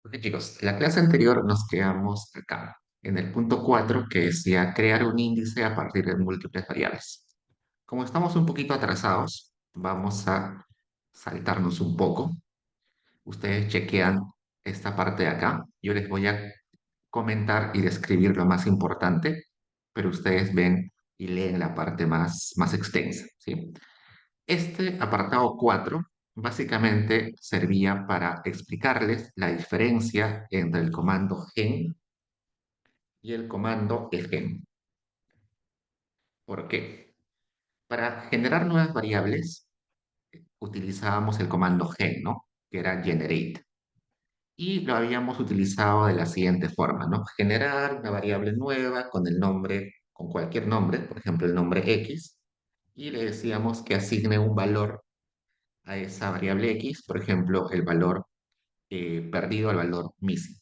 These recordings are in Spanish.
Ok, chicos, la clase anterior nos quedamos acá, en el punto 4, que decía crear un índice a partir de múltiples variables. Como estamos un poquito atrasados, vamos a saltarnos un poco. Ustedes chequean esta parte de acá. Yo les voy a comentar y describir lo más importante, pero ustedes ven y leen la parte más extensa, ¿sí? Este apartado 4 básicamente servía para explicarles la diferencia entre el comando gen y el comando egen. ¿Por qué? Para generar nuevas variables utilizábamos el comando gen, ¿no? Que era generate. Y lo habíamos utilizado de la siguiente forma, ¿no? Generar una variable nueva con el nombre, con cualquier nombre, por ejemplo el nombre X, y le decíamos que asigne un valor a esa variable X, por ejemplo, el valor perdido al valor missing.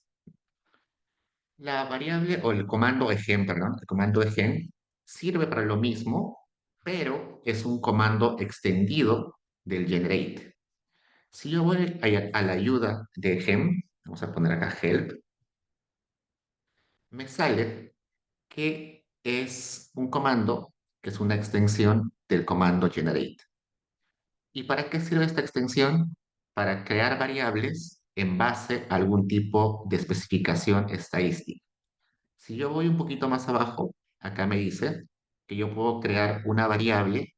La variable o el comando egen, perdón, el comando egen sirve para lo mismo, pero es un comando extendido del generate. Si yo voy a la ayuda de egen, vamos a poner acá help, me sale que es un comando que es una extensión del comando generate. ¿Y para qué sirve esta extensión? Para crear variables en base a algún tipo de especificación estadística. Si yo voy un poquito más abajo, acá me dice que yo puedo crear una variable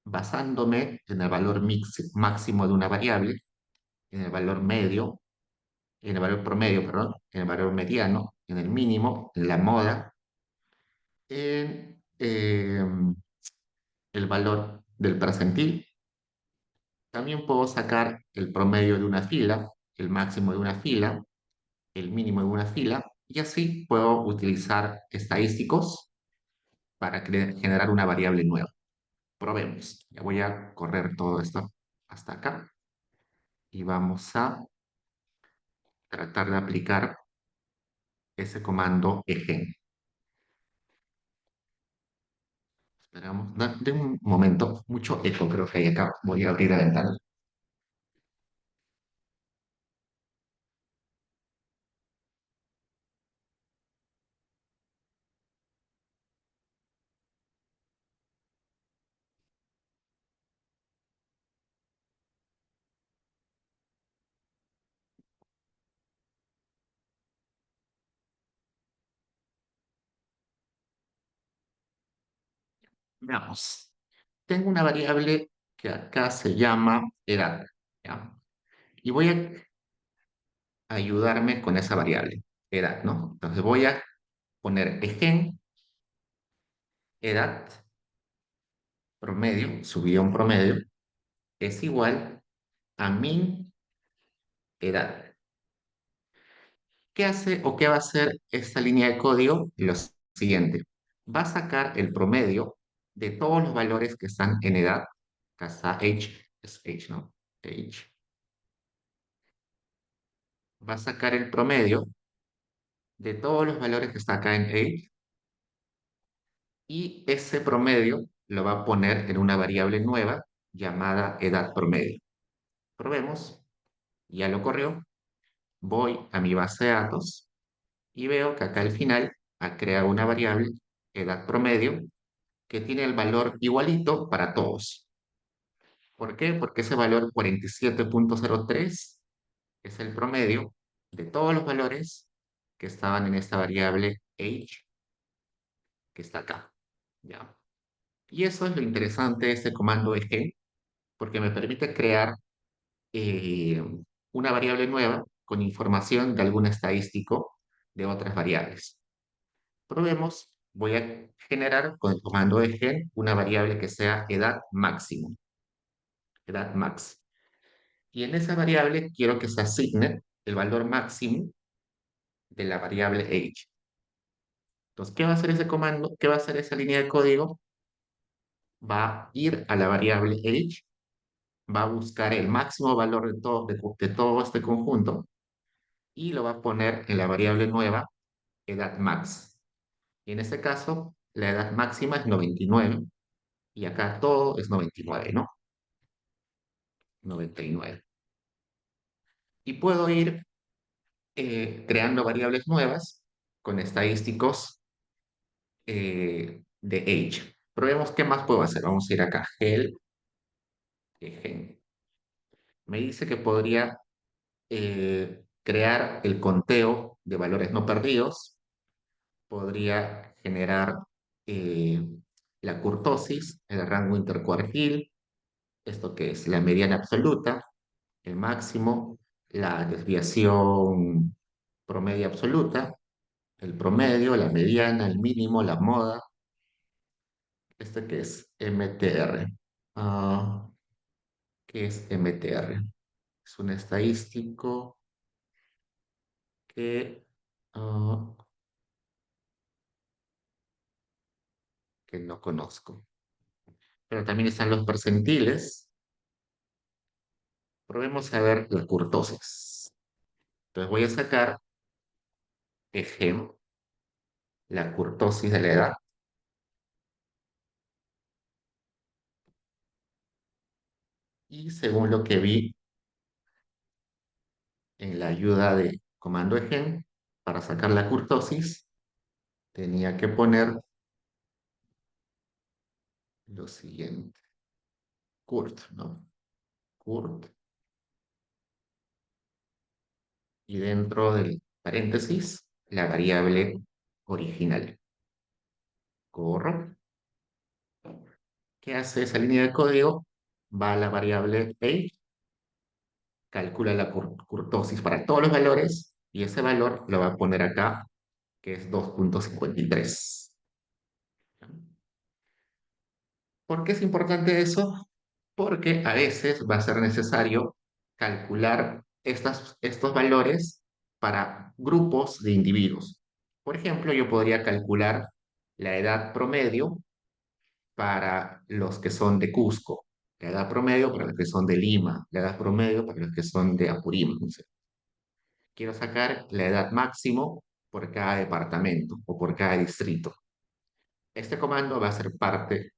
basándome en el valor máximo de una variable, en el valor medio, en el valor promedio, perdón, en el valor mediano, en el mínimo, en la moda, en el valor del percentil. También puedo sacar el promedio de una fila, el máximo de una fila, el mínimo de una fila, y así puedo utilizar estadísticos para generar una variable nueva. Probemos. Ya voy a correr todo esto hasta acá y vamos a tratar de aplicar ese comando egen. Esperamos. De un momento, mucho eco creo que hay acá. Voy a abrir la ventana. Veamos. Tengo una variable que acá se llama edad, ¿ya? Y voy a ayudarme con esa variable, edad, ¿no? Entonces voy a poner egen, edad, promedio, un promedio, es igual a min edad. ¿Qué hace o qué va a hacer esta línea de código? Lo siguiente, va a sacar el promedio de todos los valores que están en edad, acá está age, es age, ¿no? Age. Va a sacar el promedio de todos los valores que está acá en age y ese promedio lo va a poner en una variable nueva llamada edad promedio. Probemos, ya lo corrió, voy a mi base de datos y veo que acá al final ha creado una variable edad promedio que tiene el valor igualito para todos. ¿Por qué? Porque ese valor 47.03 es el promedio de todos los valores que estaban en esta variable age que está acá. ¿Ya? Y eso es lo interesante de este comando egen, porque me permite crear eh, una variable nueva con información de algún estadístico de otras variables. Probemos, voy a generar con el comando egen una variable que sea edad máximo, edad max. Y en esa variable quiero que se asigne el valor máximo de la variable age. Entonces, ¿qué va a hacer ese comando? ¿Qué va a hacer esa línea de código? Va a ir a la variable age, va a buscar el máximo valor de todo este conjunto y lo va a poner en la variable nueva, edad max. Y en este caso, la edad máxima es 99 y acá todo es 99, ¿no? 99. Y puedo ir creando variables nuevas con estadísticos de age. Probemos qué más puedo hacer. Vamos a ir acá, gen. Me dice que podría crear el conteo de valores no perdidos, podría generar eh, la kurtosis, el rango intercuartil, esto que es la mediana absoluta, el máximo, la desviación promedio absoluta, el promedio, la mediana, el mínimo, la moda, este que es MTR. Ah, ¿qué es MTR? Es un estadístico que, ah, que no conozco. Pero también están los percentiles. Probemos a ver la kurtosis. Entonces voy a sacar, ejemplo, la kurtosis de la edad. Y según lo que vi en la ayuda de comando egen, para sacar la kurtosis, tenía que poner lo siguiente. Kurt, ¿no? Kurt. Y dentro del paréntesis, la variable original. Corro. ¿Qué hace esa línea de código? Va a la variable age, calcula la kurtosis para todos los valores y ese valor lo va a poner acá, que es 2,53. ¿Por qué es importante eso? Porque a veces va a ser necesario calcular estos valores para grupos de individuos. Por ejemplo, yo podría calcular la edad promedio para los que son de Cusco, la edad promedio para los que son de Lima, la edad promedio para los que son de Apurímac. No sé. Quiero sacar la edad máximo por cada departamento o por cada distrito. Este comando va a ser parte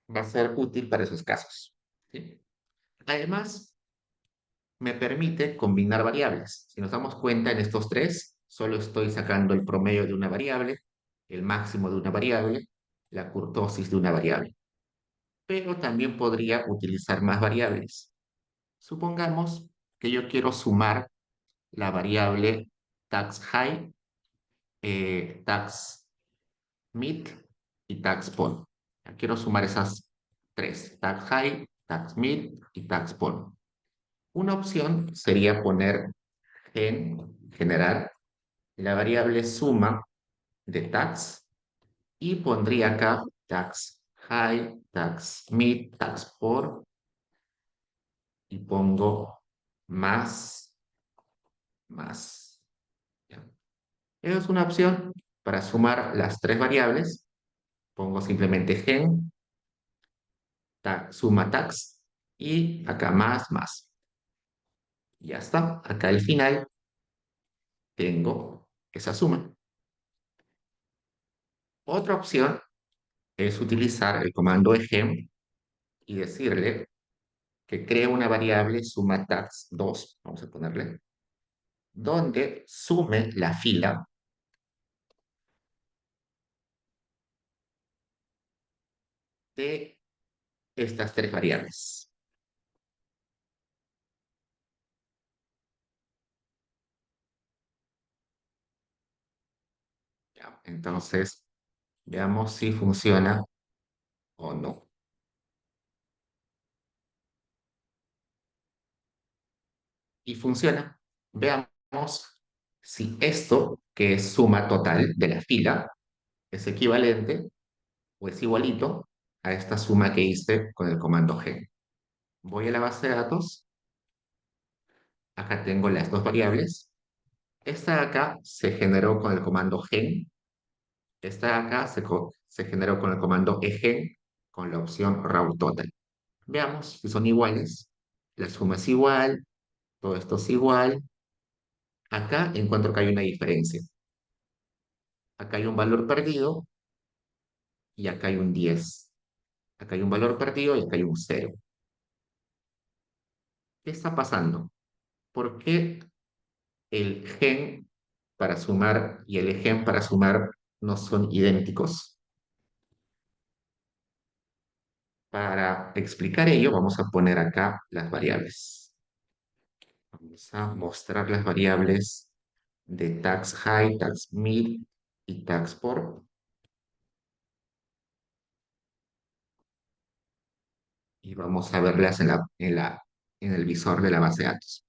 va a ser útil para esos casos. ¿Sí? Además, me permite combinar variables. Si nos damos cuenta en estos tres, solo estoy sacando el promedio de una variable, el máximo de una variable, la kurtosis de una variable. Pero también podría utilizar más variables. Supongamos que yo quiero sumar la variable tax high, tax mid y tax pon. Quiero sumar esas tres, tax high, tax mid y tax pon. Una opción sería poner generar la variable suma de tax y pondría acá tax high, tax mid, tax por y pongo más, más. ¿Ya? Esa es una opción para sumar las tres variables. Pongo simplemente suma tax y acá más, más. Ya está. Acá al final tengo esa suma. Otra opción es utilizar el comando egen y decirle que cree una variable suma tax 2, vamos a ponerle, donde sume la fila de estas tres variables. ¿Ya? Entonces, veamos si funciona o no. Y funciona. Veamos si esto, que es suma total de la fila, es equivalente o es igualito a esta suma que hice con el comando gen. Voy a la base de datos. Acá tengo las dos variables. Esta de acá se generó con el comando gen. Esta de acá se generó con el comando egen con la opción raw total. Veamos si son iguales. La suma es igual, todo esto es igual. Acá encuentro que hay una diferencia. Acá hay un valor perdido y acá hay un 10. Acá hay un valor perdido y acá hay un cero. ¿Qué está pasando? ¿por qué el gen para sumar y el gen para sumar no son idénticos? Para explicar ello, vamos a poner acá las variables. Vamos a mostrar las variables de tax high, tax mid y tax poor. Y vamos a verlas en el visor de la base de datos.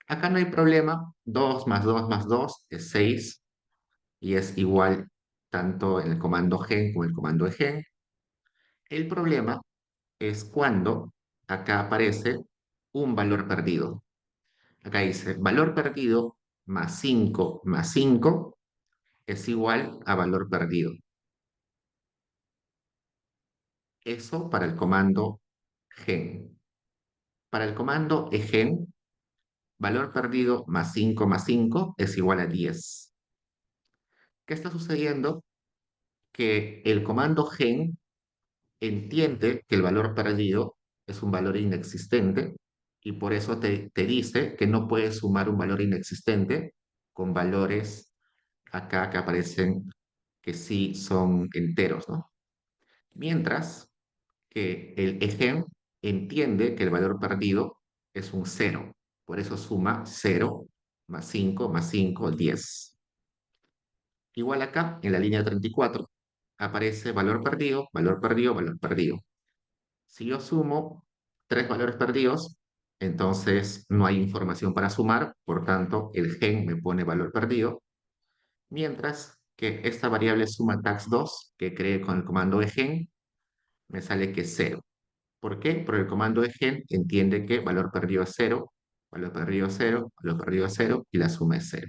Acá no hay problema. 2 más 2 más 2 es 6 y es igual tanto en el comando gen como en el comando de gen. El problema es cuando acá aparece un valor perdido. Acá dice valor perdido más 5 es igual a valor perdido. Eso para el comando gen. Para el comando egen, valor perdido más 5 es igual a 10. ¿Qué está sucediendo? Que el comando gen entiende que el valor perdido es un valor inexistente y por eso te dice que no puedes sumar un valor inexistente con valores acá que aparecen que sí son enteros, ¿no? Mientras que el egen entiende que el valor perdido es un cero, por eso suma 0 más 5 10. Igual acá, en la línea 34 aparece valor perdido, valor perdido, valor perdido. Si yo sumo tres valores perdidos, entonces no hay información para sumar, por tanto el gen me pone valor perdido, mientras que esta variable suma tax2 que creé con el comando de gen me sale que es 0. ¿Por qué? Porque el comando de gen entiende que valor perdido es 0, valor perdido es 0, valor perdido es 0 y la suma es 0.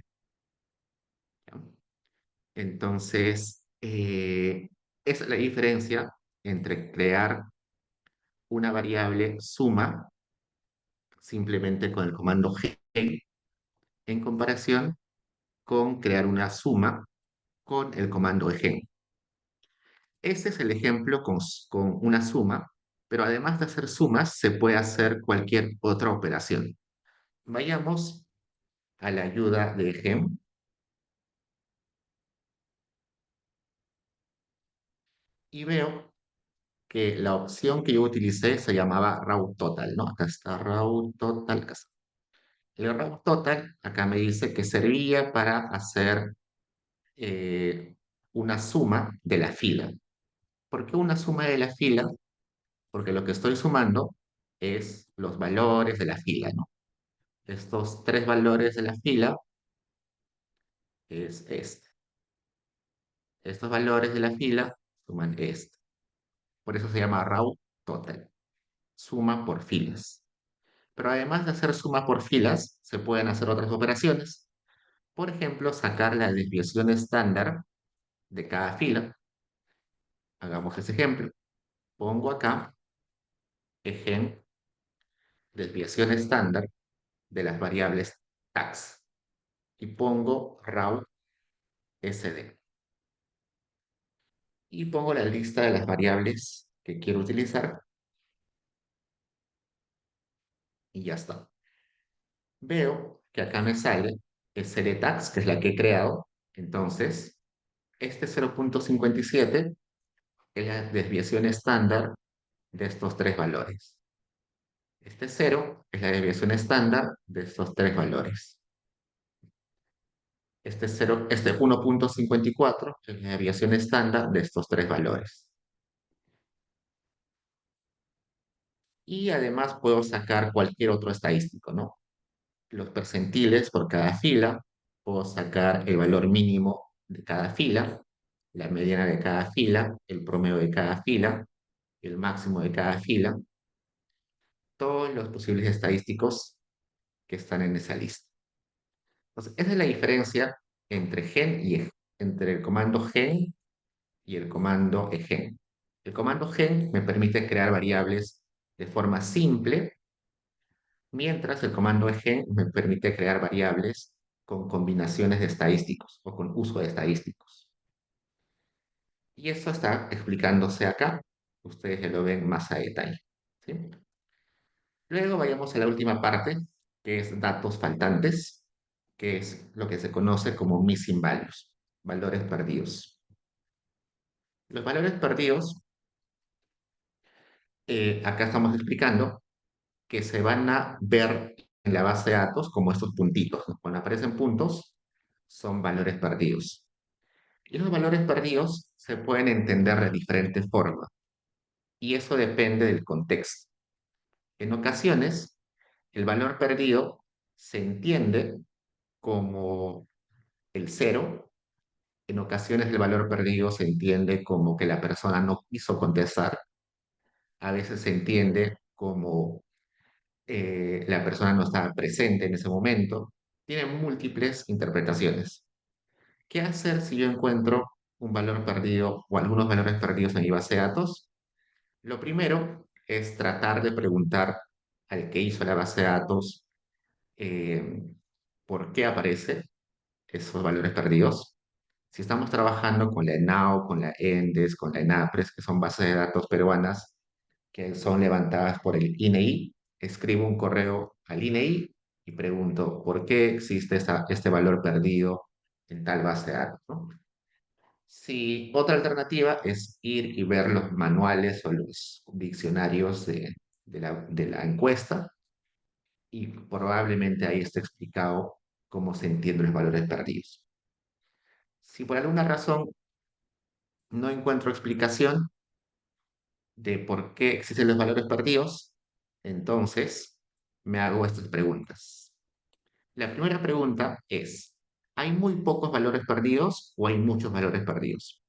Entonces, esa es la diferencia entre crear una variable suma simplemente con el comando gen en comparación con crear una suma con el comando de gen. Este es el ejemplo con una suma, pero además de hacer sumas, se puede hacer cualquier otra operación. Vayamos a la ayuda de gen y veo que la opción que yo utilicé se llamaba raw total, ¿no? Acá está raw total. Acá está. El raw total acá me dice que servía para hacer eh, una suma de la fila. ¿Por qué una suma de la fila? Porque lo que estoy sumando es los valores de la fila, ¿no? Estos tres valores de la fila es este. Estos valores de la fila suman este. Por eso se llama raw total, suma por filas. Pero además de hacer suma por filas, se pueden hacer otras operaciones. Por ejemplo, sacar la desviación estándar de cada fila. Hagamos ese ejemplo. Pongo acá ejemplo desviación estándar de las variables tax y pongo raw sd. Y pongo la lista de las variables que quiero utilizar y ya está. Veo que acá me sale sdtax, que es la que he creado. Entonces, este 0.57 es la desviación estándar de estos tres valores. Este 0 es la desviación estándar de estos tres valores. Este 1.54 es la desviación estándar de estos tres valores. Y además puedo sacar cualquier otro estadístico, ¿no? Los percentiles por cada fila, puedo sacar el valor mínimo de cada fila, la mediana de cada fila, el promedio de cada fila, el máximo de cada fila, todos los posibles estadísticos que están en esa lista. Entonces, esa es la diferencia entre gen y entre el comando gen y el comando egen. El comando gen me permite crear variables de forma simple, mientras el comando egen me permite crear variables con combinaciones de estadísticos o con uso de estadísticos. Y eso está explicándose acá. Ustedes ya lo ven más a detalle. ¿Sí? Luego vayamos a la última parte, que es datos faltantes, que es lo que se conoce como missing values, valores perdidos. Los valores perdidos, acá estamos explicando que se van a ver en la base de datos como estos puntitos, ¿no? Cuando aparecen puntos, son valores perdidos. Y los valores perdidos se pueden entender de diferentes formas, y eso depende del contexto. En ocasiones, el valor perdido se entiende como el cero. En ocasiones el valor perdido se entiende como que la persona no quiso contestar. A veces se entiende como la persona no estaba presente en ese momento. Tienen múltiples interpretaciones. ¿Qué hacer si yo encuentro un valor perdido o algunos valores perdidos en mi base de datos? Lo primero es tratar de preguntar al que hizo la base de datos eh, por qué aparece esos valores perdidos. Si estamos trabajando con la ENAO, con la ENDES, con la ENAPRES, que son bases de datos peruanas que son levantadas por el INEI, escribo un correo al INEI y pregunto por qué existe este valor perdido en tal base de datos, ¿no? Si otra alternativa es ir y ver los manuales o los diccionarios de la encuesta y probablemente ahí esté explicado cómo se entienden los valores perdidos. Si por alguna razón no encuentro explicación de por qué existen los valores perdidos, entonces me hago estas preguntas. La primera pregunta es, ¿hay muy pocos valores perdidos o hay muchos valores perdidos?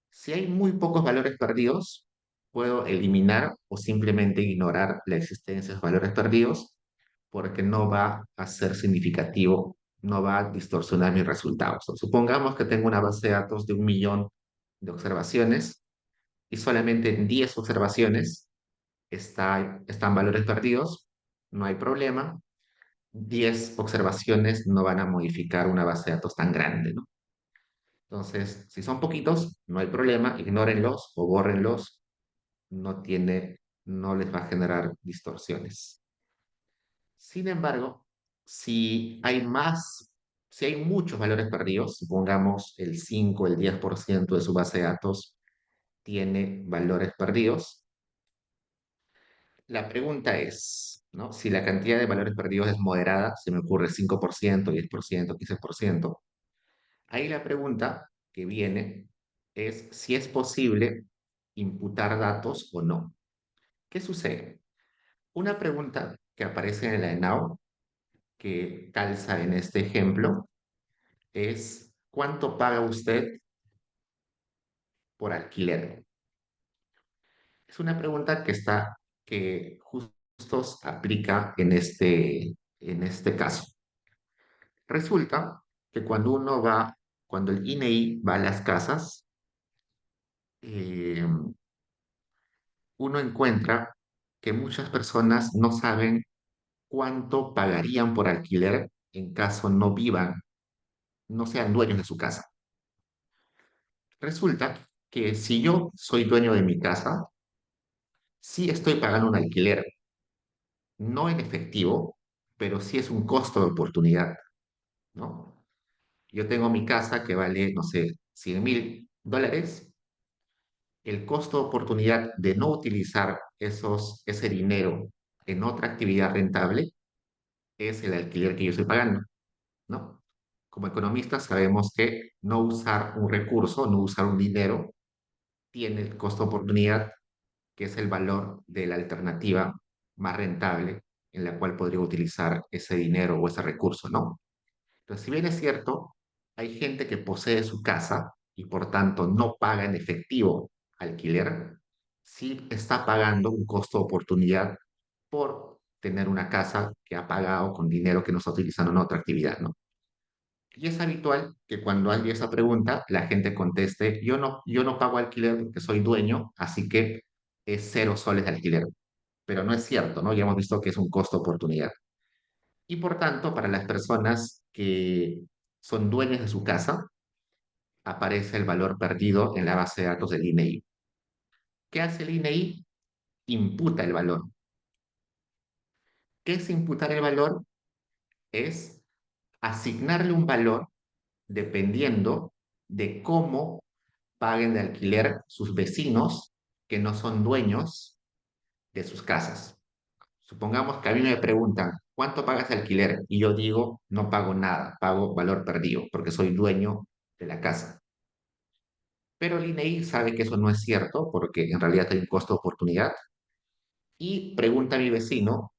Si hay muy pocos valores perdidos, puedo eliminar o simplemente ignorar la existencia de esos valores perdidos porque no va a ser significativo, no va a distorsionar mis resultados. Supongamos que tengo una base de datos de 1 millón de observaciones y solamente en 10 observaciones están valores perdidos, no hay problema. 10 observaciones no van a modificar una base de datos tan grande, ¿no? Entonces, si son poquitos, no hay problema, ignórenlos o bórrenlos, no les va a generar distorsiones. Sin embargo, si hay más, si hay muchos valores perdidos, supongamos el 5, el 10% de su base de datos tiene valores perdidos, la pregunta es, ¿no? Si la cantidad de valores perdidos es moderada, se me ocurre 5%, 10%, 15%, ahí la pregunta que viene es si es posible imputar datos o no. ¿Qué sucede? Una pregunta que aparece en la ENAU, que calza en este ejemplo, es ¿cuánto paga usted por alquiler? Es una pregunta que justo aplica en este caso. Resulta que cuando el INEI va a las casas, eh, uno encuentra que muchas personas no saben cuánto pagarían por alquiler en caso no sean dueños de su casa. Resulta que si yo soy dueño de mi casa, sí estoy pagando un alquiler, no en efectivo, pero sí es un costo de oportunidad, ¿no? Yo tengo mi casa que vale, no sé, $100,000. El costo de oportunidad de no utilizar ese dinero en otra actividad rentable es el alquiler que yo estoy pagando, ¿no? Como economistas sabemos que no usar un recurso, no usar un dinero, tiene el costo de oportunidad, que es el valor de la alternativa más rentable en la cual podría utilizar ese dinero o ese recurso, ¿no? Entonces, si bien es cierto, hay gente que posee su casa y por tanto no paga en efectivo alquiler, sí está pagando un costo de oportunidad por tener una casa que ha pagado con dinero que no está utilizando en otra actividad, ¿no? Y es habitual que cuando hay esa pregunta, la gente conteste, yo no pago alquiler porque soy dueño, así que es 0 soles de alquiler. Pero no es cierto, ¿no? Ya hemos visto que es un costo de oportunidad. Y por tanto, para las personas que son dueñas de su casa, aparece el valor perdido en la base de datos del INEI. ¿Qué hace el INEI? Imputa el valor. ¿Qué es imputar el valor? Es asignarle un valor dependiendo de cómo paguen de alquiler sus vecinos que no son dueños de sus casas. Supongamos que a mí me preguntan, ¿cuánto pagas de alquiler? Y yo digo, no pago nada, pago valor perdido porque soy dueño de la casa. Pero el INEI sabe que eso no es cierto porque en realidad hay un costo de oportunidad y pregunta a mi vecino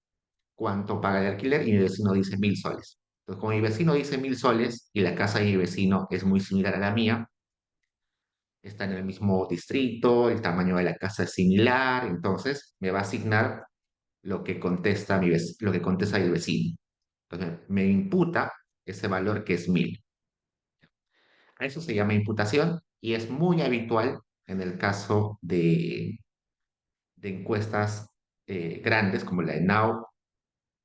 cuánto paga de alquiler y mi vecino dice 1.000 soles. Entonces, como mi vecino dice 1.000 soles y la casa de mi vecino es muy similar a la mía, está en el mismo distrito, el tamaño de la casa es similar, entonces me va a asignar lo que contesta lo que contesta el vecino. Entonces, me imputa ese valor que es 1.000. A eso se llama imputación y es muy habitual en el caso de encuestas grandes como la de Now,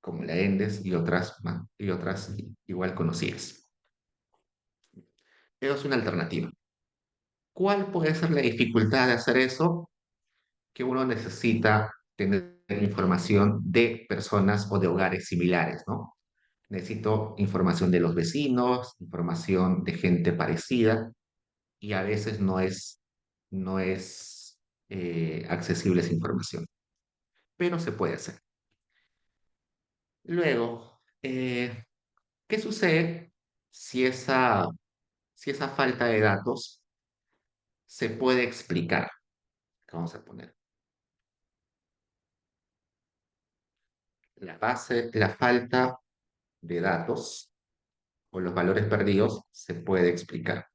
como la ENDES y otras igual conocidas. Eso es una alternativa. ¿Cuál puede ser la dificultad de hacer eso? Que uno necesita tener información de personas o de hogares similares, ¿no? Necesito información de los vecinos, información de gente parecida y a veces no es accesible esa información, pero se puede hacer. Luego, ¿qué sucede si esa falta de datos se puede explicar? Vamos a poner la falta de datos o los valores perdidos se puede explicar.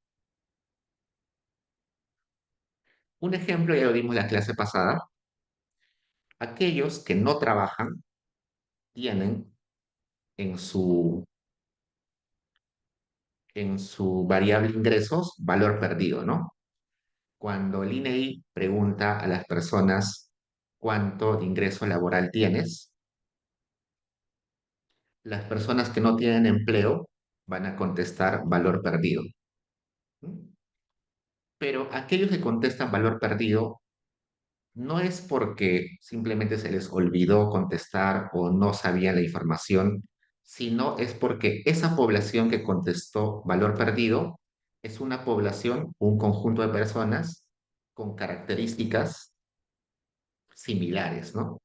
Un ejemplo, ya lo vimos la clase pasada, aquellos que no trabajan tienen en su variable ingresos valor perdido, ¿no? Cuando el INEI pregunta a las personas cuánto de ingreso laboral tienes, las personas que no tienen empleo van a contestar valor perdido. ¿Mm? Pero aquellos que contestan valor perdido no es porque simplemente se les olvidó contestar o no sabían la información, sino es porque esa población que contestó valor perdido es una población, un conjunto de personas con características similares, ¿no?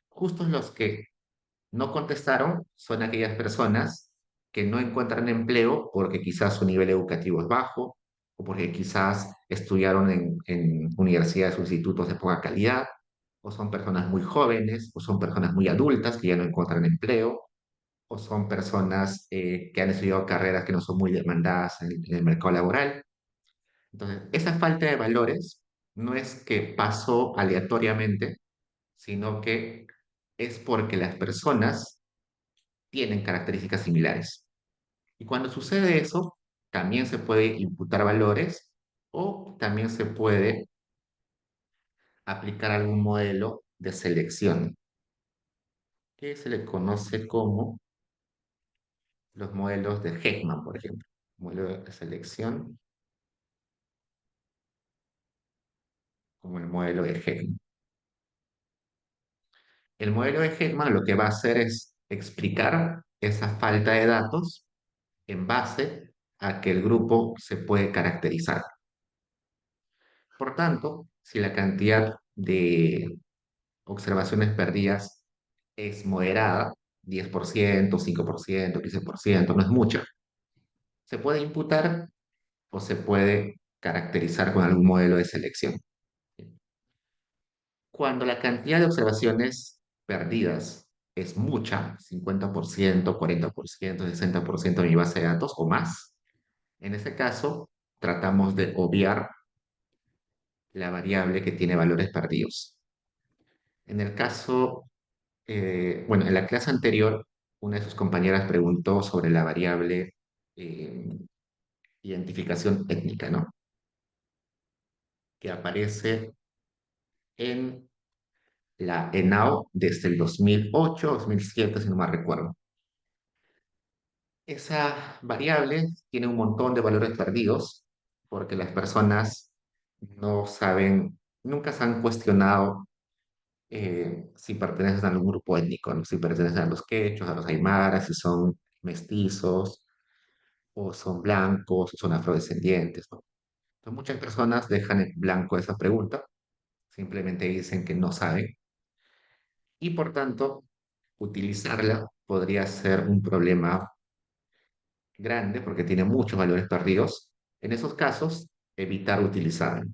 Justos los que no contestaron son aquellas personas que no encuentran empleo porque quizás su nivel educativo es bajo o porque quizás estudiaron en universidades o institutos de poca calidad, o son personas muy jóvenes, o son personas muy adultas que ya no encuentran empleo, o son personas que han estudiado carreras que no son muy demandadas en el mercado laboral. Entonces, esa falta de valores no es que pasó aleatoriamente, sino que es porque las personas tienen características similares. Y cuando sucede eso, también se puede imputar valores o también se puede aplicar algún modelo de selección, que se le conoce como los modelos de Heckman, por ejemplo. Modelo de selección como el modelo de Heckman. El modelo de Heckman lo que va a hacer es explicar esa falta de datos en base a que el grupo se puede caracterizar. Por tanto, si la cantidad de observaciones perdidas es moderada, 10%, 5%, 15%, no es mucha, se puede imputar o se puede caracterizar con algún modelo de selección. Cuando la cantidad de observaciones perdidas es mucha, 50%, 40%, 60% de mi base de datos o más, en ese caso tratamos de obviar la variable que tiene valores perdidos. En el caso, bueno, en la clase anterior, una de sus compañeras preguntó sobre la variable eh, identificación étnica, ¿no? Que aparece en la ENAO desde el 2008, 2007, si no me recuerdo. Esa variable tiene un montón de valores perdidos porque las personas no saben, nunca se han cuestionado si pertenecen a algún grupo étnico, ¿no? Si pertenecen a los quechos, a los aymaras, si son mestizos, o son blancos, o son afrodescendientes, ¿no? Entonces, muchas personas dejan en blanco esa pregunta, simplemente dicen que no saben, y por tanto, utilizarla podría ser un problema grande porque tiene muchos valores perdidos. En esos casos, evitar utilizarlo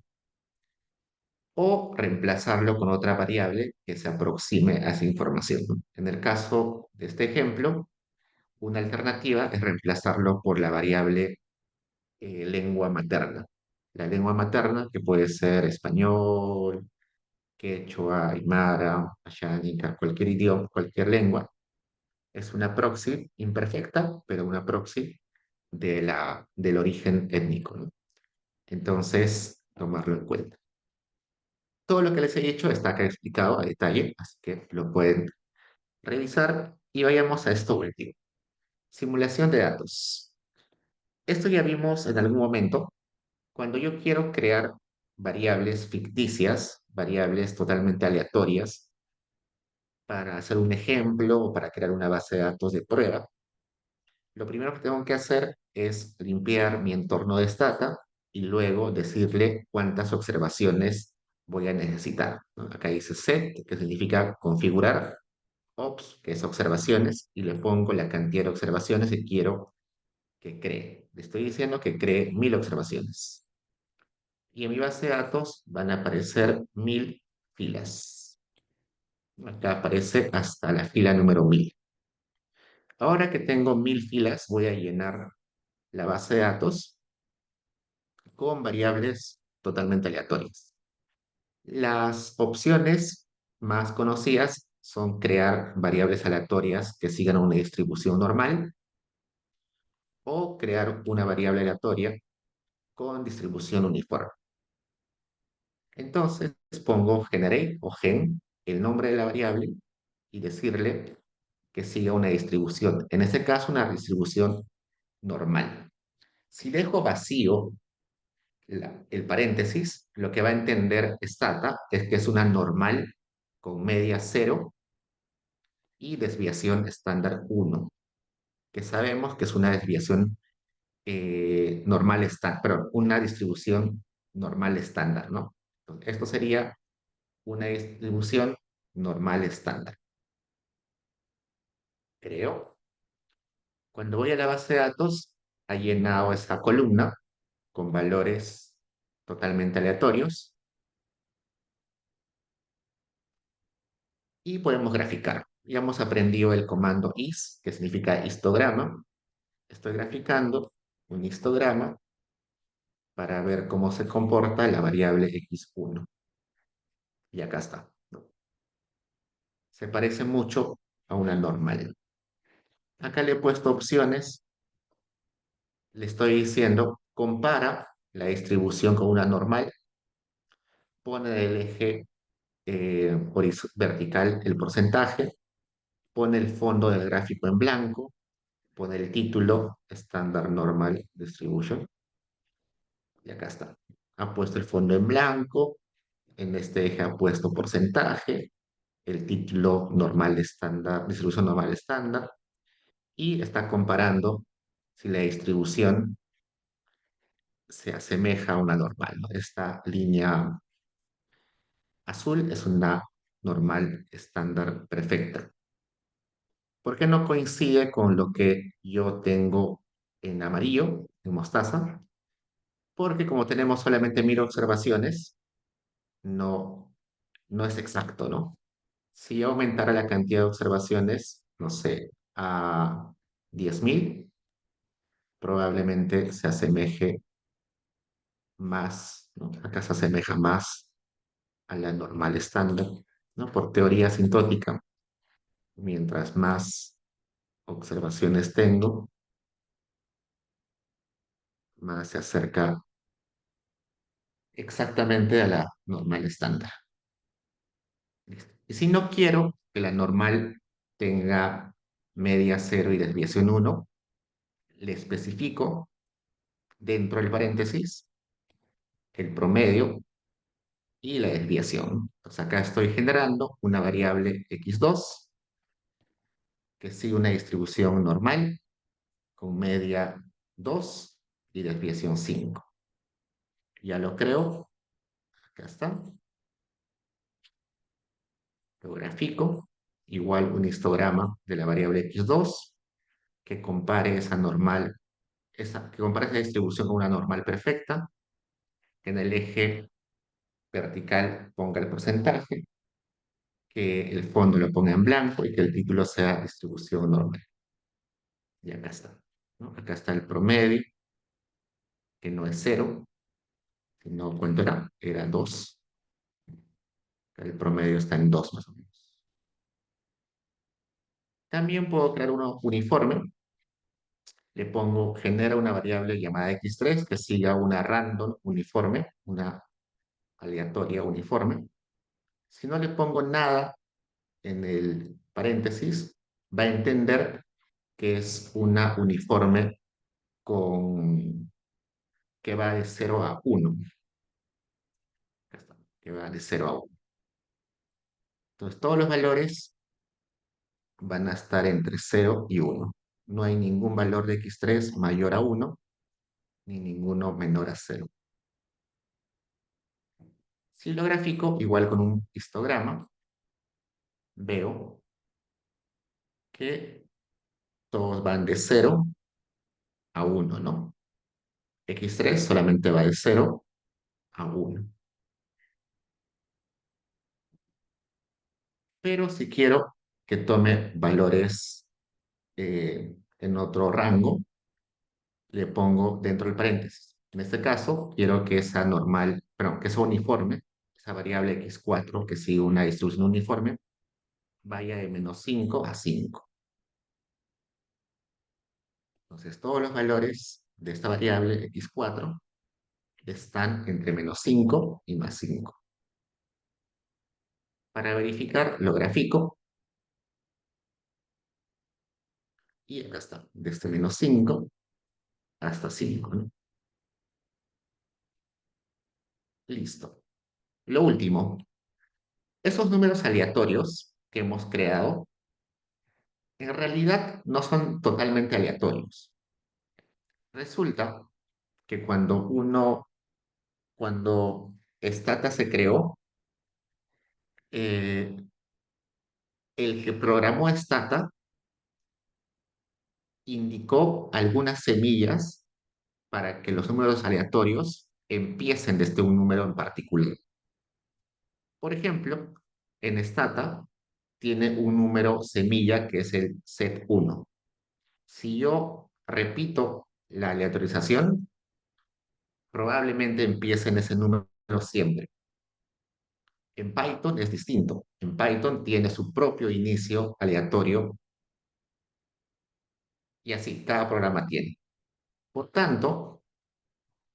o reemplazarlo con otra variable que se aproxime a esa información, ¿no? En el caso de este ejemplo, una alternativa es reemplazarlo por la variable lengua materna. La lengua materna, que puede ser español, quechua, aymara, ayánica, cualquier idioma, cualquier lengua, es una proxy imperfecta, pero una proxy del origen étnico, ¿no? Entonces, tomarlo en cuenta. Todo lo que les he dicho está acá explicado a detalle, así que lo pueden revisar y vayamos a esto último. Simulación de datos. Esto ya vimos en algún momento cuando yo quiero crear variables ficticias, variables totalmente aleatorias, para hacer un ejemplo o para crear una base de datos de prueba. Lo primero que tengo que hacer es limpiar mi entorno de Stata y luego decirle cuántas observaciones voy a necesitar, ¿no? Acá dice set, que significa configurar, ops, que es observaciones, y le pongo la cantidad de observaciones que quiero que cree. Le estoy diciendo que cree 1000 observaciones. Y en mi base de datos van a aparecer 1000 filas. Acá aparece hasta la fila número 1000. Ahora que tengo 1000 filas, voy a llenar la base de datos con variables totalmente aleatorias. Las opciones más conocidas son crear variables aleatorias que sigan una distribución normal o crear una variable aleatoria con distribución uniforme. Entonces pongo generate o gen, el nombre de la variable, y decirle que siga una distribución. En este caso, una distribución normal. Si dejo vacío el paréntesis, lo que va a entender Stata es que es una normal con media cero y desviación estándar 1, que sabemos que es una desviación normal estándar, perdón, una distribución normal estándar, ¿no? Entonces, esto sería una distribución normal estándar. Creo. Cuando voy a la base de datos, ha llenado esa columna con valores totalmente aleatorios y podemos graficar. Ya hemos aprendido el comando is, que significa histograma. Estoy graficando un histograma para ver cómo se comporta la variable x1. Y acá está, ¿no? Se parece mucho a una normal. Acá le he puesto opciones, le estoy diciendo, compara la distribución con una normal, pone el eje vertical el porcentaje, pone el fondo del gráfico en blanco, pone el título Standard Normal Distribution, y acá está. Ha puesto el fondo en blanco, en este eje ha puesto porcentaje, el título normal estándar, distribución normal estándar, y está comparando si la distribución se asemeja a una normal, ¿no? Esta línea azul es una normal estándar perfecta. ¿Por qué no coincide con lo que yo tengo en amarillo, en mostaza? Porque como tenemos solamente 1000 observaciones, no, no es exacto, ¿no? Si yo aumentara la cantidad de observaciones, no sé, a 10.000, probablemente se asemeje más, ¿no? Acá se asemeja más a la normal estándar, ¿no? Por teoría sintótica, mientras más observaciones tengo, más se acerca exactamente a la normal estándar. Listo. Y si no quiero que la normal tenga media cero y desviación 1, le especifico dentro del paréntesis el promedio y la desviación. Pues acá estoy generando una variable x2 que sigue una distribución normal con media 2 y desviación 5. Ya lo creo, acá está, lo grafico, igual un histograma de la variable x2 que compare esa normal, que compare esa distribución con una normal perfecta, que en el eje vertical ponga el porcentaje, que el fondo lo ponga en blanco y que el título sea distribución normal. Y acá está, ¿no? Acá está el promedio, que no es cero, si no cuento era 2. El promedio está en 2 más o menos. También puedo crear uno uniforme. Le pongo, genera una variable llamada x3 que siga una random uniforme, una aleatoria uniforme. Si no le pongo nada en el paréntesis, va a entender que es una uniforme con, que va de 0 a 1. Acá está, que va de 0 a 1. Entonces, todos los valores van a estar entre 0 y 1. No hay ningún valor de x3 mayor a 1, ni ninguno menor a 0. Si lo grafico, igual con un histograma, veo que todos van de 0 a 1, ¿no? X3 solamente va de 0 a 1. Pero si quiero que tome valores en otro rango, le pongo dentro del paréntesis. En este caso, quiero que esa normal, perdón, que esa uniforme, esa variable x4 que sigue una distribución uniforme, vaya de -5 a 5. Entonces, todos los valores de esta variable x4 están entre -5 y +5. Para verificar, lo grafico y acá está, desde -5 hasta 5, ¿no? Listo. Lo último, esos números aleatorios que hemos creado, en realidad no son totalmente aleatorios. Resulta que cuando Stata se creó, eh, el que programó Stata indicó algunas semillas para que los números aleatorios empiecen desde un número en particular. Por ejemplo, en Stata tiene un número semilla que es el set1. Si yo repito la aleatorización, probablemente empiece en ese número siempre. En Python es distinto. En Python tiene su propio inicio aleatorio y así cada programa tiene. Por tanto,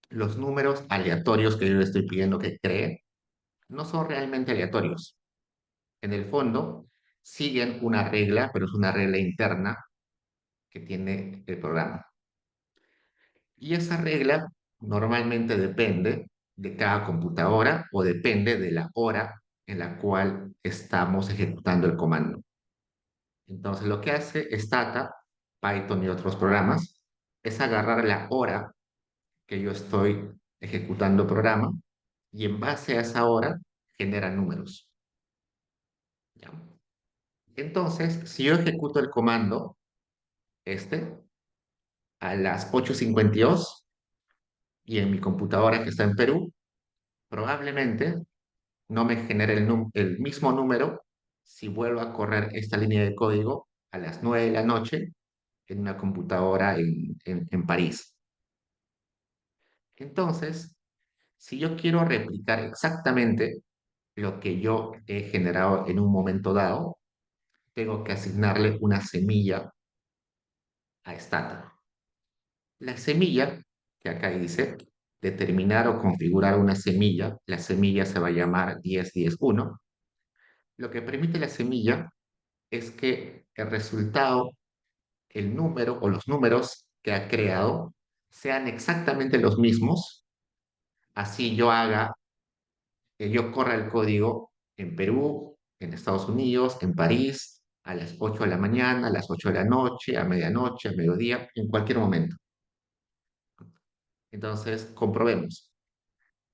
los números aleatorios que yo le estoy pidiendo que cree no son realmente aleatorios. En el fondo, siguen una regla, pero es una regla interna que tiene el programa. Y esa regla normalmente depende de cada computadora o depende de la hora en la cual estamos ejecutando el comando. Entonces, lo que hace Stata, Python y otros programas es agarrar la hora que yo estoy ejecutando el programa y en base a esa hora genera números. ¿Ya? Entonces, si yo ejecuto el comando este a las 8:52 y en mi computadora que está en Perú, probablemente no me genere el mismo número si vuelvo a correr esta línea de código a las 9 de la noche en una computadora en París. Entonces, si yo quiero replicar exactamente lo que yo he generado en un momento dado, tengo que asignarle una semilla a Stata. La semilla, que acá dice, determinar o configurar una semilla, la semilla se va a llamar 10-10-1. Lo que permite la semilla es que el resultado, el número o los números que ha creado sean exactamente los mismos, así yo haga yo corra el código en Perú, en Estados Unidos, en París, a las 8 de la mañana, a las 8 de la noche, a medianoche, a mediodía, en cualquier momento. Entonces, comprobemos.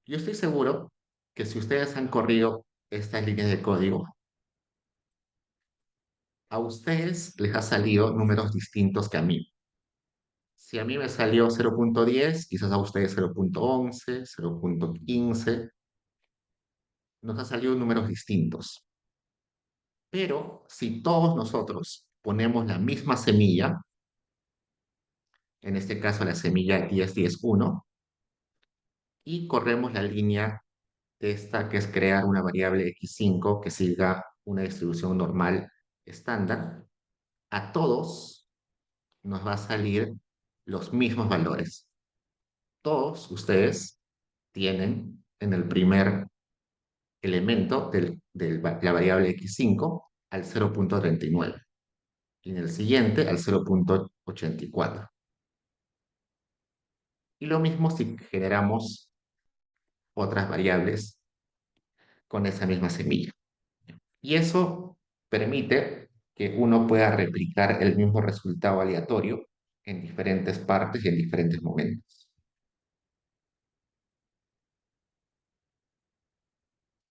Yo estoy seguro que si ustedes han corrido estas líneas de código, a ustedes les ha salido números distintos que a mí. Si a mí me salió 0,10, quizás a ustedes 0,11, 0,15, nos han salido números distintos. Pero si todos nosotros ponemos la misma semilla, en este caso la semilla 10, 10, 1, y corremos la línea de esta que es crear una variable x5 que siga una distribución normal estándar, a todos nos va a salir los mismos valores. Todos ustedes tienen en el primer elemento de la variable x5 al 0,39 y en el siguiente al 0,84. Y lo mismo si generamos otras variables con esa misma semilla. Y eso permite que uno pueda replicar el mismo resultado aleatorio en diferentes partes y en diferentes momentos.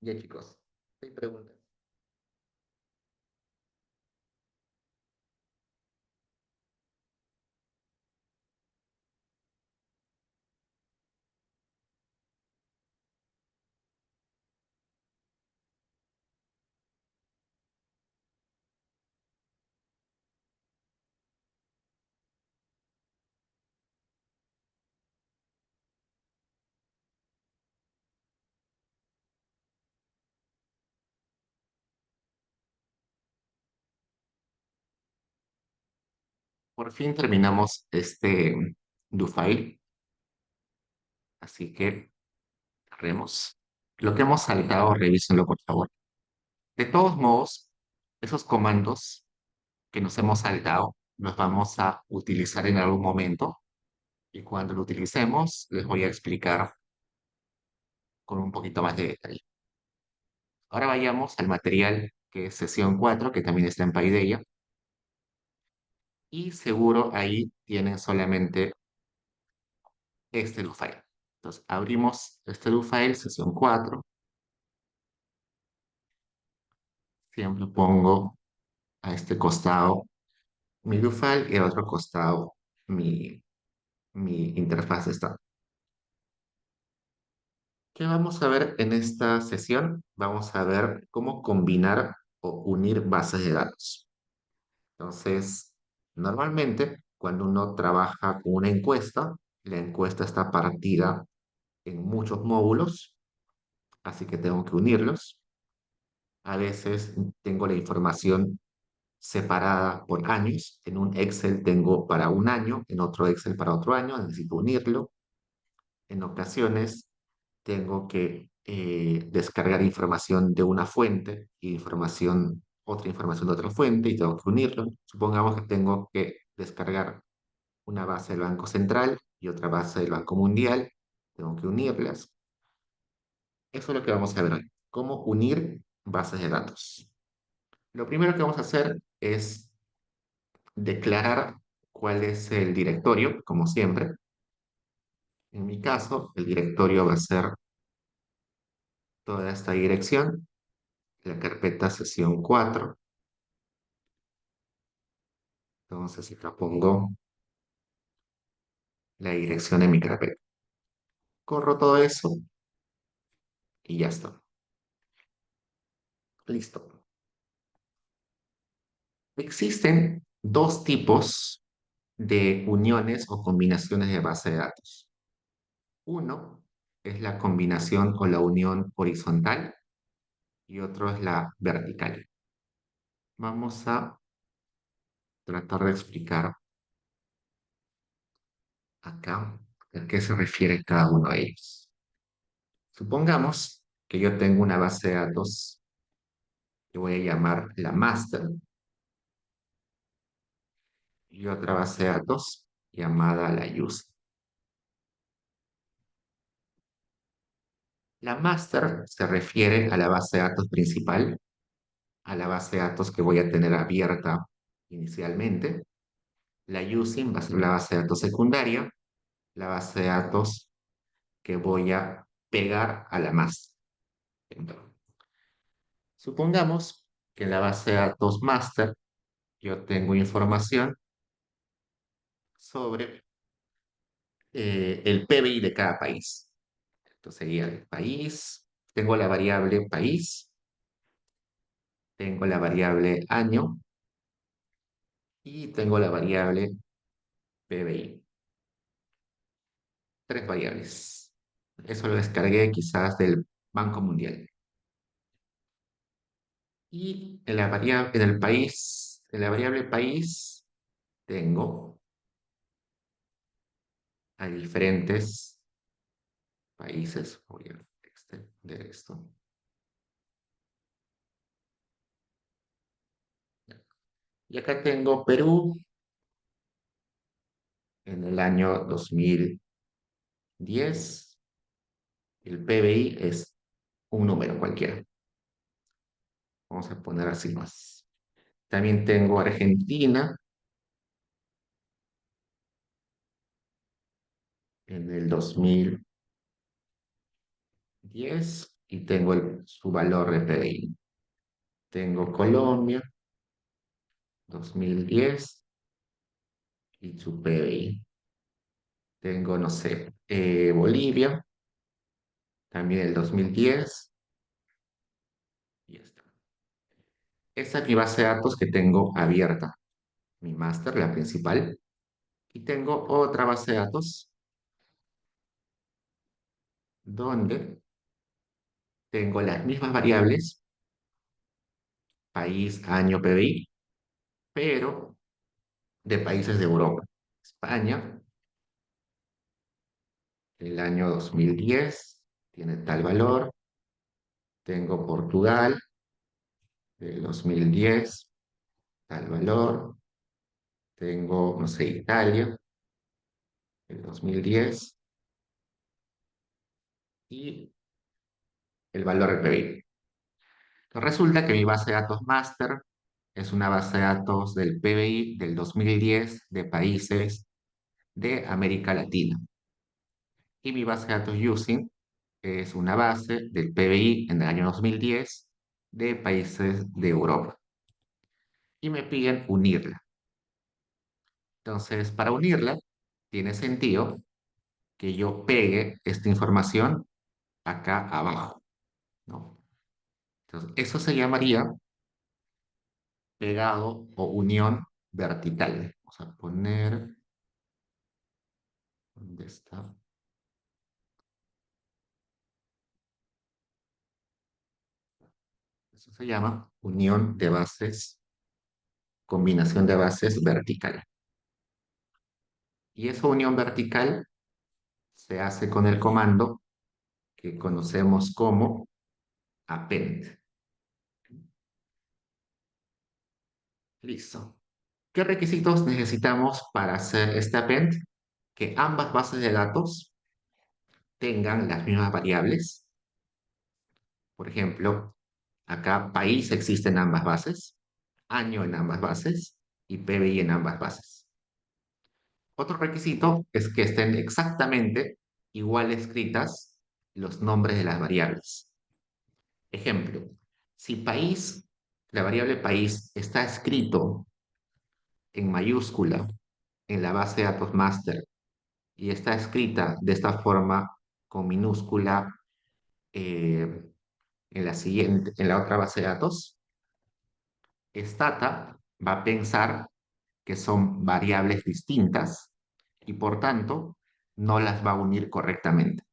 Ya chicos, ¿hay preguntas? Por fin terminamos este do file, así que cerremos. Lo que hemos saltado, revísenlo por favor. De todos modos, esos comandos que nos hemos saltado los vamos a utilizar en algún momento y cuando lo utilicemos les voy a explicar con un poquito más de detalle. Ahora vayamos al material que es sesión 4 que también está en Paideia, y seguro ahí tienen solamente este do file. Entonces, abrimos este do file, sesión 4. Siempre pongo a este costado mi do file y al otro costado mi, mi interfaz está. ¿Qué vamos a ver en esta sesión? Vamos a ver cómo combinar o unir bases de datos. Entonces, normalmente, cuando uno trabaja con una encuesta, la encuesta está partida en muchos módulos, así que tengo que unirlos. A veces tengo la información separada por años. En un Excel tengo para un año, en otro Excel para otro año, necesito unirlo. En ocasiones tengo que descargar información de una fuente y otra información de otra fuente y tengo que unirlo. Supongamos que tengo que descargar una base del Banco Central y otra base del Banco Mundial. Tengo que unirlas. Eso es lo que vamos a ver hoy. Cómo unir bases de datos. Lo primero que vamos a hacer es declarar cuál es el directorio, como siempre. En mi caso, el directorio va a ser toda esta dirección, la carpeta sesión 4. Entonces, acá pongo la dirección de mi carpeta. Corro todo eso y ya está. Listo. Existen dos tipos de uniones o combinaciones de base de datos. Uno es la combinación o la unión horizontal y otro es la vertical. Vamos a tratar de explicar acá a qué se refiere cada uno de ellos. Supongamos que yo tengo una base de datos que voy a llamar la master y otra base de datos llamada la user. La master se refiere a la base de datos principal, a la base de datos que voy a tener abierta inicialmente. La using va a ser la base de datos secundaria, la base de datos que voy a pegar a la master. Supongamos que en la base de datos master yo tengo información sobre el PBI de cada país. Esto sería el país. Tengo la variable país, tengo la variable año y tengo la variable PBI. Tres variables. Eso lo descargué quizás del Banco Mundial. Y en la variable, en el país, en la variable país, tengo a diferentes países. Voy a extender esto. Y acá tengo Perú en el año 2010. El PBI es un número cualquiera. Vamos a poner así más. También tengo Argentina en el 2010 y tengo su valor de PBI. Tengo Colombia 2010 y su PBI. Tengo, no sé, Bolivia también el 2010 y ya está. Esta es mi base de datos que tengo abierta, mi máster, la principal. Y tengo otra base de datos donde tengo las mismas variables, país, año, PBI, pero de países de Europa. España, el año 2010 tiene tal valor. Tengo Portugal, del 2010, tal valor. Tengo, no sé, Italia, del 2010 y el valor del PBI. Resulta que mi base de datos master es una base de datos del PBI del 2010 de países de América Latina. Y mi base de datos using es una base del PBI en el año 2010 de países de Europa. Y me piden unirla. Entonces, para unirla, tiene sentido que yo pegue esta información acá abajo, ¿no? Entonces, eso se llamaría pegado o unión vertical. Vamos a poner, ¿dónde está? Eso se llama unión de bases, combinación de bases vertical. Y esa unión vertical se hace con el comando que conocemos como append. Listo. ¿Qué requisitos necesitamos para hacer este append? Que ambas bases de datos tengan las mismas variables. Por ejemplo, acá país existe en ambas bases, año en ambas bases y PBI en ambas bases. Otro requisito es que estén exactamente igual escritas los nombres de las variables. Ejemplo, si país, la variable país está escrito en mayúscula en la base de datos master y está escrita de esta forma con minúscula en la siguiente, en la otra base de datos, Stata va a pensar que son variables distintas y por tanto no las va a unir correctamente.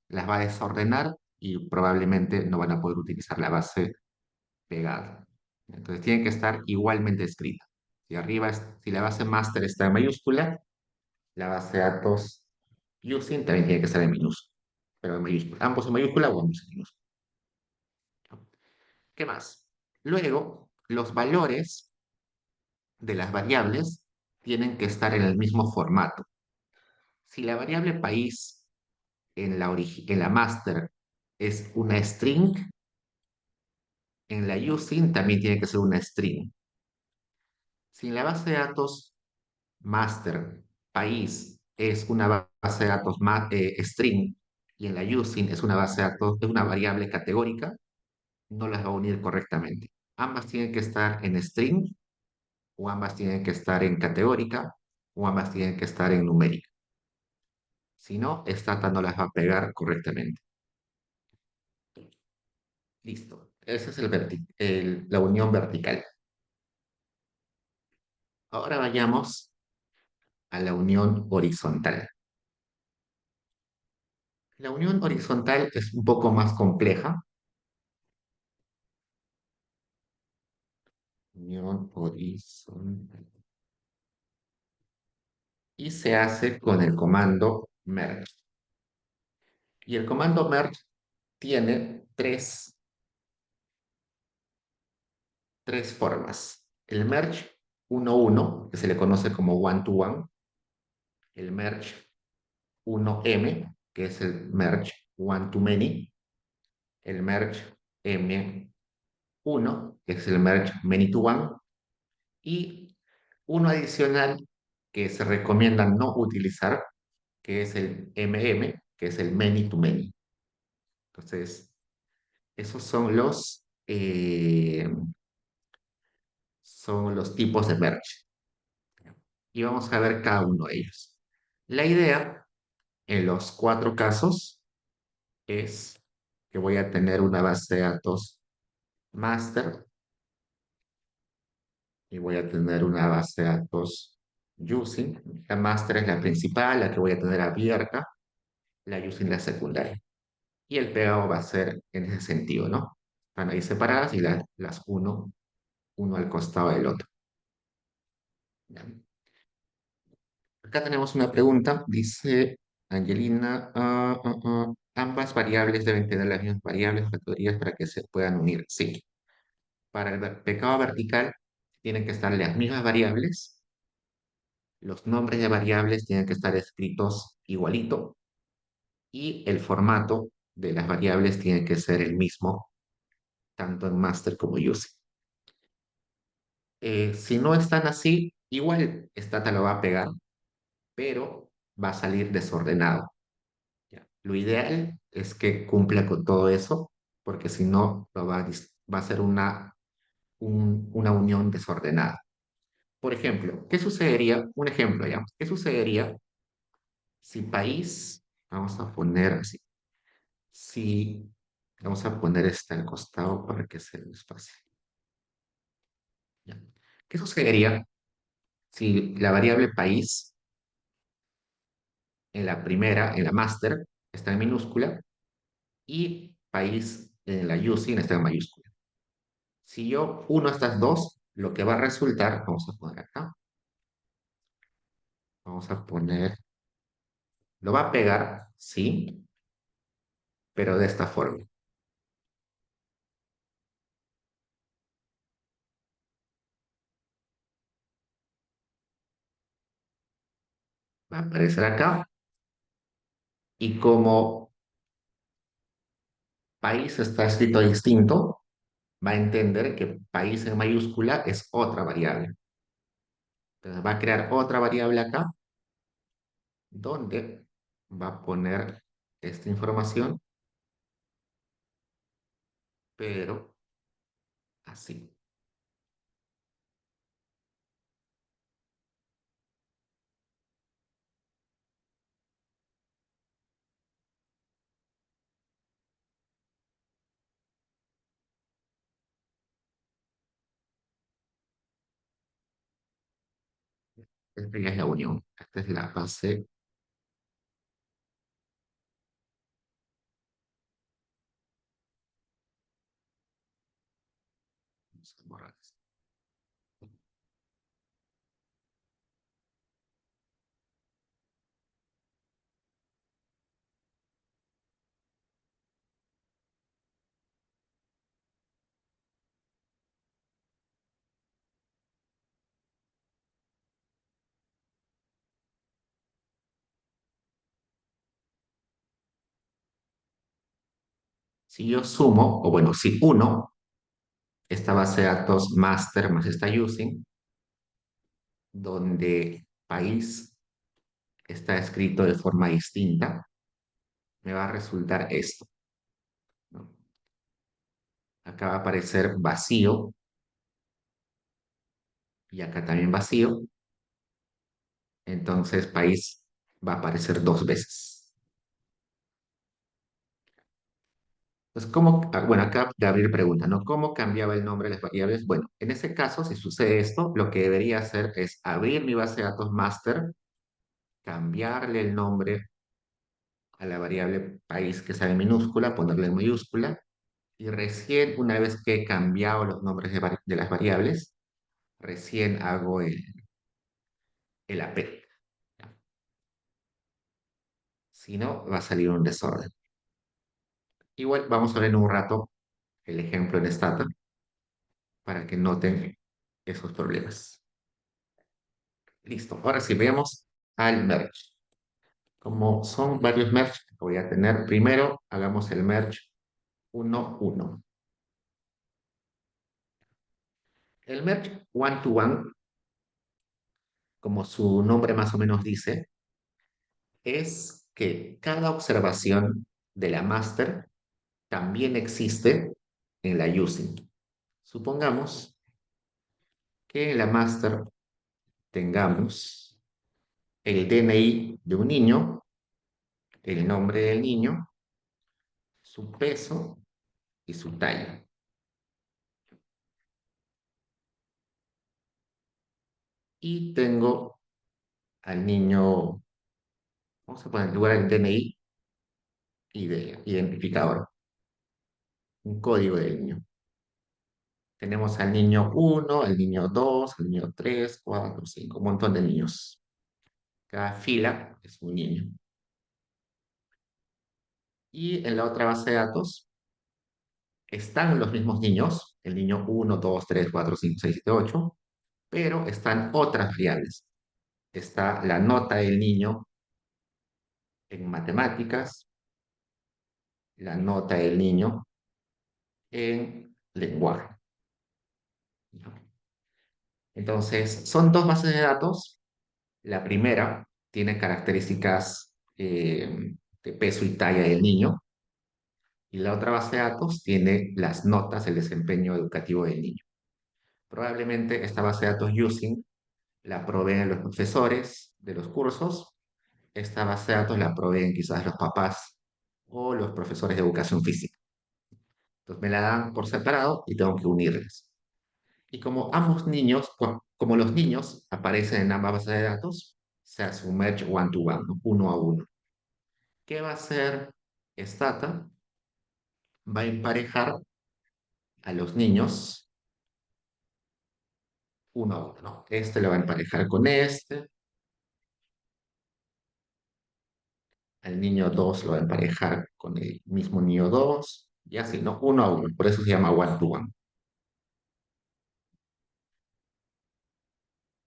Las va a desordenar y probablemente no van a poder utilizar la base pegada. Entonces tienen que estar igualmente escritas. Si arriba, si la base master está en mayúscula, la base de datos using también tiene que estar en minúscula, pero en mayúscula. Ambos en mayúscula o ambos en minúscula. ¿Qué más? Luego, los valores de las variables tienen que estar en el mismo formato. Si la variable país en la master es una string, en la using también tiene que ser una string. Si en la base de datos master país es una base de datos string y en la using es una base de datos, es una variable categórica, no las va a unir correctamente. Ambas tienen que estar en string o ambas tienen que estar en categórica o ambas tienen que estar en numérica. Si no, esta data no las va a pegar correctamente. Listo. Esa es la unión vertical. Ahora vayamos a la unión horizontal. La unión horizontal es un poco más compleja. Unión horizontal. Y se hace con el comando merge. Y el comando merge tiene tres formas. El merge 1-1, que se le conoce como one-to-one. El merge 1M, que es el merge one-to-many. El merge M1, que es el merge many-to-one. Y uno adicional que se recomienda no utilizar, que es el MM, que es el many-to-many. Entonces, esos son los tipos de merge. Y vamos a ver cada uno de ellos. La idea en los cuatro casos es que voy a tener una base de datos master y voy a tener una base de datos using. La master es la principal, la que voy a tener abierta, la using la secundaria. Y el pegado va a ser en ese sentido, ¿no? Están ahí separadas y las uno al costado del otro. ¿Ya? Acá tenemos una pregunta, dice Angelina, ambas variables deben tener las mismas variables o categorías para que se puedan unir. Sí, para el pecado vertical tienen que estar las mismas variables, los nombres de variables tienen que estar escritos igualito y el formato de las variables tiene que ser el mismo, tanto en master como using. Si no están así, igual Stata lo va a pegar, pero va a salir desordenado. ¿Ya? Lo ideal es que cumpla con todo eso, porque si no, va a ser una unión desordenada. Por ejemplo, ¿qué sucedería? Un ejemplo, ¿ya? ¿Qué sucedería si país, vamos a poner así, si, vamos a poner este al costado para que sea más fácil, ¿ya? ¿Qué sucedería si la variable país en la primera, en la master, está en minúscula y país en la using está en mayúscula? Si yo uno a estas dos, lo que va a resultar, vamos a poner acá, vamos a poner, lo va a pegar, sí, pero de esta forma. Va a aparecer acá y como país está escrito distinto, va a entender que país en mayúscula es otra variable. Entonces va a crear otra variable acá donde va a poner esta información, pero así. Esta ya es la unión. Esta es la base. Vamos a borrar esto. Si yo sumo, o bueno, si uno, esta base de datos master más esta using, donde país está escrito de forma distinta, me va a resultar esto, ¿no? Acá va a aparecer vacío y acá también vacío. Entonces país va a aparecer dos veces. Entonces, bueno, acá Gabriel pregunta, ¿no? ¿Cómo cambiaba el nombre de las variables? Bueno, en ese caso, si sucede esto, lo que debería hacer es abrir mi base de datos master, cambiarle el nombre a la variable país que sale en minúscula, ponerle en mayúscula, y recién una vez que he cambiado los nombres de las variables, recién hago el append. Si no, va a salir un desorden. Igual vamos a ver en un rato el ejemplo en Stata para que noten esos problemas. Listo, ahora sí, veamos al merge. Como son varios merge que voy a tener, primero hagamos el merge 1, 1. El merge one to one, como su nombre más o menos dice, es que cada observación de la master también existe en la using. Supongamos que en la master tengamos el DNI de un niño, el nombre del niño, su peso y su talla. Y tengo al niño, vamos a poner en lugar del DNI y de identificador, un código del niño. Tenemos al niño 1, al niño 2, al niño 3, 4, 5, un montón de niños. Cada fila es un niño. Y en la otra base de datos están los mismos niños, el niño 1, 2, 3, 4, 5, 6, 7, 8, pero están otras variables. Está la nota del niño en matemáticas, la nota del niño en lenguaje. Entonces, son dos bases de datos. La primera tiene características de peso y talla del niño, y la otra base de datos tiene las notas, el desempeño educativo del niño. Probablemente esta base de datos using la proveen los profesores de los cursos, esta base de datos la proveen quizás los papás o los profesores de educación física. Entonces me la dan por separado y tengo que unirlas. Y como ambos niños, como los niños aparecen en ambas bases de datos, se hace un merge one to one, ¿no? Uno a uno. ¿Qué va a hacer Stata? Va a emparejar a los niños uno a uno, ¿no? Este lo va a emparejar con este, al niño 2 lo va a emparejar con el mismo niño 2 y así, ¿no? Uno a uno, por eso se llama one to one.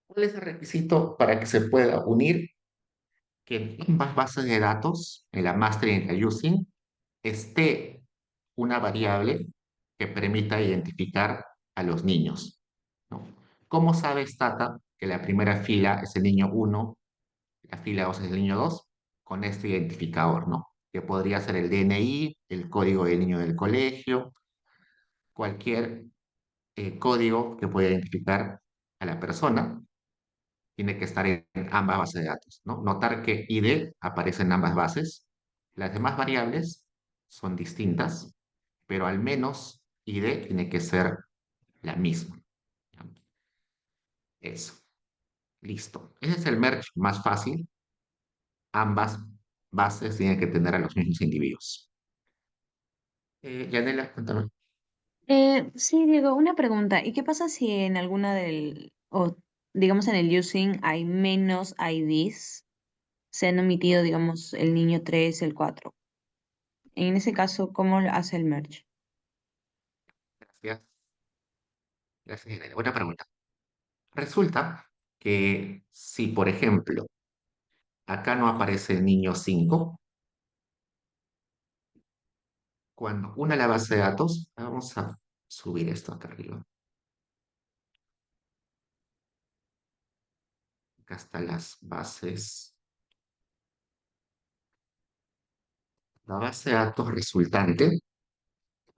¿Cuál es el requisito para que se pueda unir? Que en ambas bases de datos, en la master y en la using, esté una variable que permita identificar a los niños, ¿no? ¿Cómo sabe Stata que la primera fila es el niño 1, la fila 2 es el niño 2? Con este identificador, ¿no? Que podría ser el DNI, el código del niño del colegio, cualquier código que pueda identificar a la persona, tiene que estar en ambas bases de datos, ¿no? Notar que ID aparece en ambas bases. Las demás variables son distintas, pero al menos ID tiene que ser la misma. Eso. Listo. Ese es el merge más fácil. Ambas bases tienen que tener a los mismos individuos. Yanela, cuéntame. Sí, Diego, una pregunta. ¿Y qué pasa si en alguna o digamos en el using hay menos IDs? Se han omitido, digamos, el niño 3, el 4. En ese caso, ¿cómo lo hace el merge? Gracias. Gracias, Yanela. Buena pregunta. Resulta que si, por ejemplo, acá no aparece el niño 5, Cuando una la base de datos, vamos a subir esto acá arriba. Acá están las bases. La base de datos resultante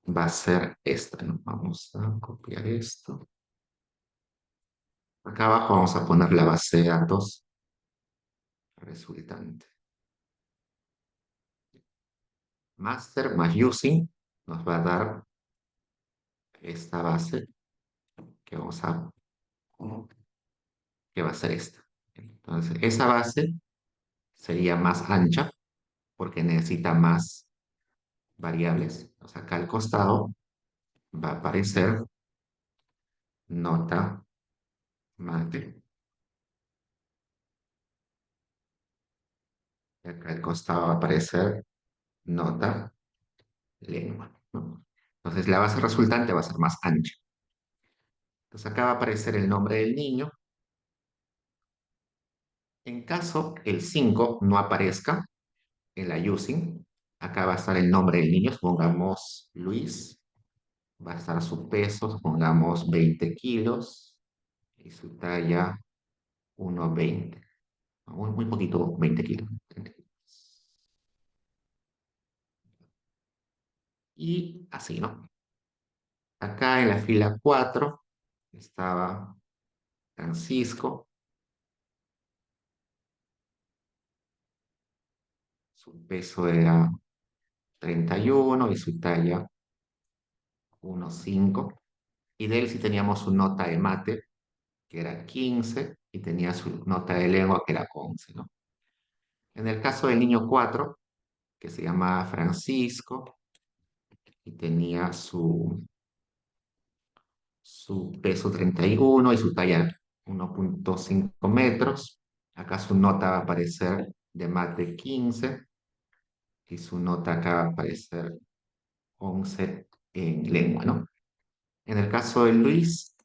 va a ser esta, ¿no? Vamos a copiar esto. Acá abajo vamos a poner la base de datos resultante. Master más using nos va a dar esta base que vamos a, que va a ser esta. Entonces, esa base sería más ancha porque necesita más variables. O sea, acá al costado va a aparecer nota mate. Y acá al costado va a aparecer nota lengua, ¿no? Entonces, la base resultante va a ser más ancha. Entonces, acá va a aparecer el nombre del niño. En caso el 5 no aparezca en la using, acá va a estar el nombre del niño, supongamos Luis, va a estar su peso, supongamos 20 kilos y su talla 1,20. Muy, muy poquito, 20 kilos. Y así, ¿no? Acá en la fila 4 estaba Francisco, su peso era 31 y su talla 1,5. Y de él sí teníamos su nota de mate, que era 15, y tenía su nota de lengua, que era 11, ¿no? En el caso del niño 4 que se llamaba Francisco, y tenía su peso 31 y su talla 1,5 metros. Acá su nota va a aparecer de mate 15 y su nota acá va a aparecer 11 en lengua, ¿no? En el caso de Luis,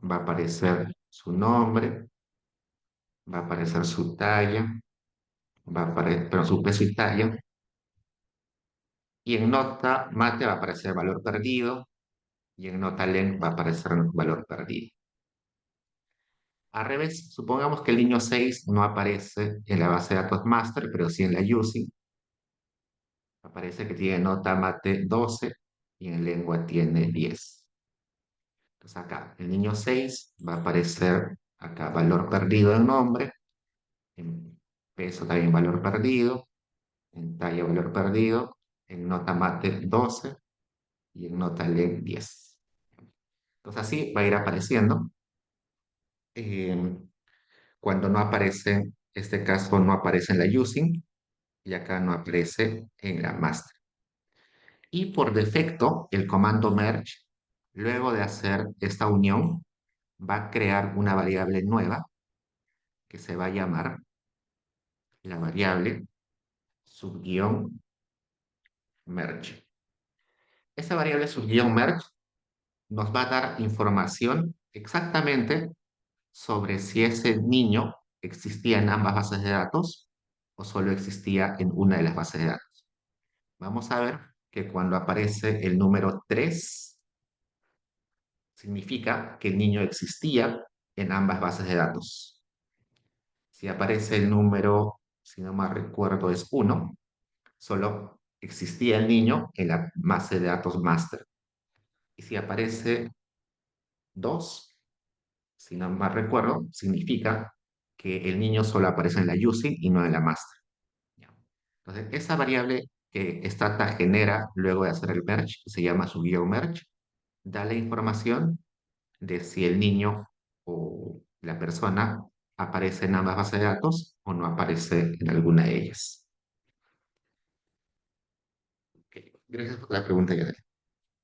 va a aparecer su nombre, va a aparecer su talla, va a aparecer, pero su peso y talla, y en nota mate va a aparecer valor perdido, y en nota len va a aparecer valor perdido. Al revés, supongamos que el niño 6 no aparece en la base de datos master, pero sí en la using. Aparece que tiene nota mate 12 y en lengua tiene 10. Entonces acá, el niño 6 va a aparecer acá valor perdido en nombre, en peso también valor perdido, en talla valor perdido, en nota mate 12 y en nota len 10. Entonces así va a ir apareciendo. Eh, Cuando no aparece, este caso no aparece en la using y acá no aparece en la master. Y por defecto, el comando merge, luego de hacer esta unión, va a crear una variable nueva que se va a llamar la variable subguión merge. Esa variable subguión merge nos va a dar información exactamente sobre si ese niño existía en ambas bases de datos o solo existía en una de las bases de datos. Vamos a ver que cuando aparece el número 3 significa que el niño existía en ambas bases de datos. Si aparece el número, si no mal recuerdo, es 1, solo existía el niño en la base de datos master. Y si aparece 2, si no mal recuerdo, significa que el niño solo aparece en la using y no en la master. Entonces, esa variable que Stata genera luego de hacer el merge, que se llama su guión merge, da la información de si el niño o la persona aparece en ambas bases de datos o no aparece en alguna de ellas. Ok, gracias por la pregunta, Yadel.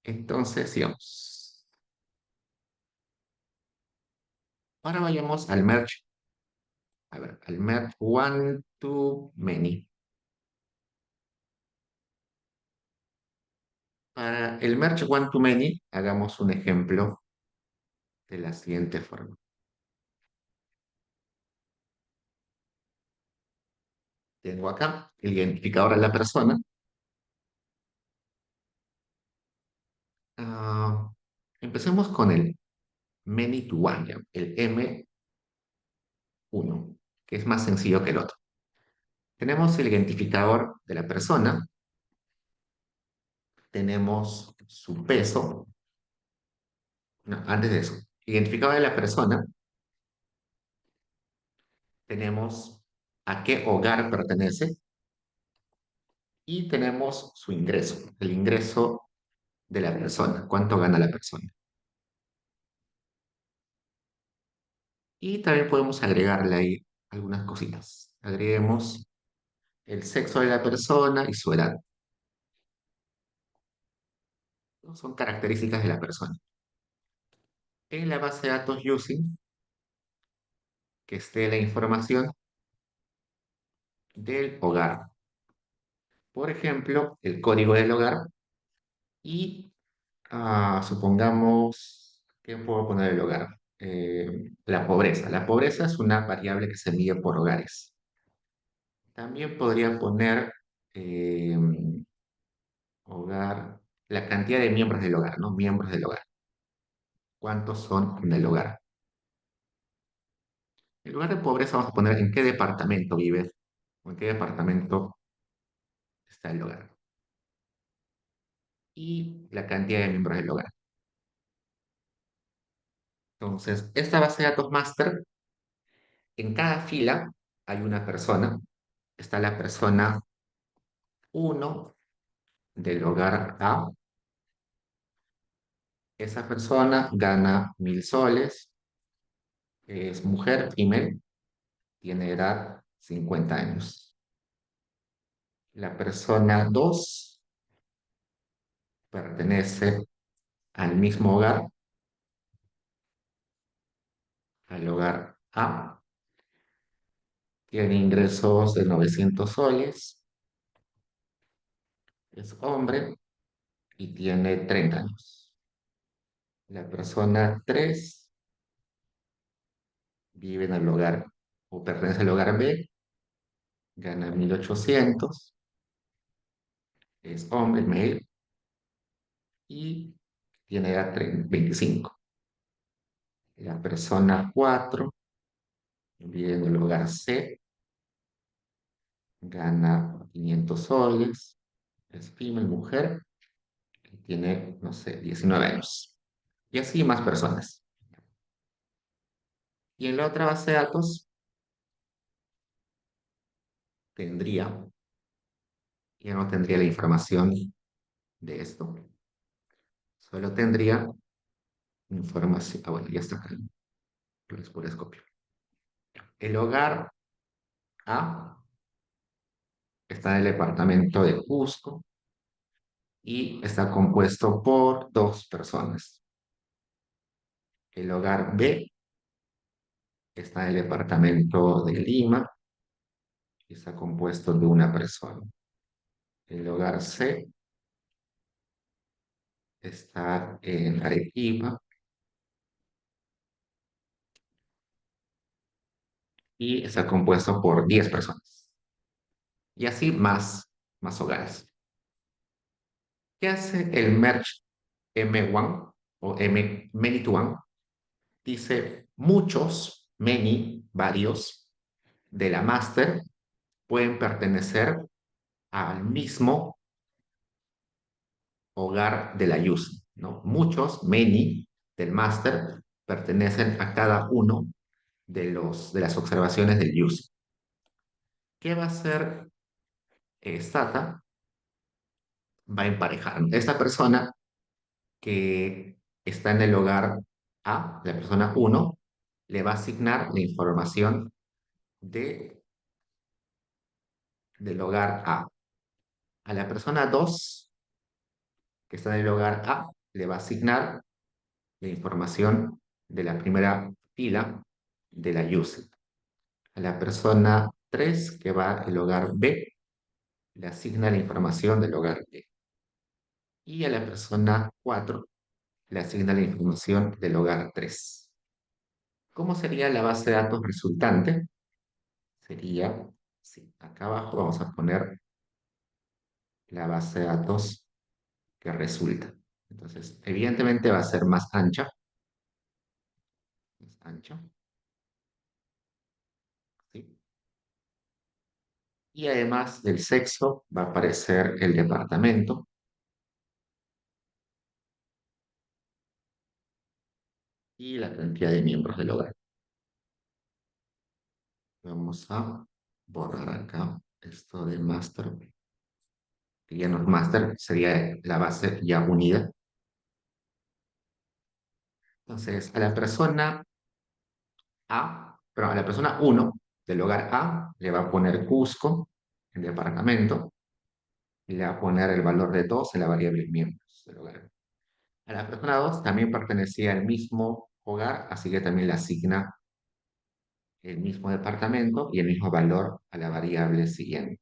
Entonces, sigamos. Ahora vayamos al merge. A ver, al merge one to many. Para el merge one to many, hagamos un ejemplo de la siguiente forma. Tengo acá el identificador de la persona Ah, empecemos con el many to one, ya, el M1, que es más sencillo que el otro. Tenemos el identificador de la persona, tenemos su peso. No, antes de eso, identificador de la persona, tenemos a qué hogar pertenece y tenemos su ingreso, el ingreso de la persona, cuánto gana la persona. Y también podemos agregarle ahí algunas cositas. Agreguemos el sexo de la persona y su edad, ¿no? Son características de la persona. En la base de datos using, que esté la información del hogar. Por ejemplo, el código del hogar y supongamos que puedo poner el hogar. La pobreza. La pobreza es una variable que se mide por hogares. También podría poner eh, hogar, la cantidad de miembros del hogar, ¿no? Miembros del hogar. ¿Cuántos son en el hogar? En lugar de pobreza vamos a poner en qué departamento vives o en qué departamento está el hogar. Y la cantidad de miembros del hogar. Entonces, esta base de datos master, en cada fila hay una persona. Está la persona uno del hogar A. Esa persona gana 1.000 soles, es mujer, female, tiene edad 50 años. La persona 2 pertenece al mismo hogar, al hogar A, tiene ingresos de 900 soles, es hombre y tiene 30 años. La persona 3 vive en el hogar o pertenece al hogar B, gana 1.800, es hombre, male, y tiene edad 25. La persona 4 vive en el hogar C, gana 500 soles, es female, mujer, y tiene, no sé, 19 años. Y así más personas. Y en la otra base de datos tendría, ya no tendría la información de esto, solo tendría información, bueno, ya está acá, les copio. El hogar A está en el departamento de Cusco y está compuesto por dos personas. El hogar B está en el departamento de Lima y está compuesto de una persona. El hogar C está en Arequipa y está compuesto por 10 personas. Y así más hogares. ¿Qué hace el merge M1 o many to one? Dice muchos, many, varios, de la master pueden pertenecer al mismo hogar de la user, ¿no? Muchos, many, del master pertenecen a cada uno de las observaciones del user. ¿Qué va a hacer Stata? Va a emparejar. Esta persona que está en el hogar A, la persona uno, le va a asignar la información de, del hogar A. A la persona 2 que está en el hogar A, le va a asignar la información de la primera fila de la user. A la persona 3 que va al hogar B, le asigna la información del hogar B. Y a la persona 4 le asigna la información del hogar 3. ¿Cómo sería la base de datos resultante? Sería, sí, acá abajo vamos a poner la base de datos que resulta. Entonces, evidentemente va a ser más ancha, ¿sí? Y además del sexo va a aparecer el departamento y la cantidad de miembros del hogar. Vamos a borrar acá esto de master, que ya no es master, sería la base ya unida. Entonces, a la persona uno del hogar A le va a poner Cusco, el departamento, y le va a poner el valor de 2 en la variable miembros del hogar. A la persona 2 también pertenecía al mismo hogar, así que también le asigna el mismo departamento y el mismo valor a la variable siguiente.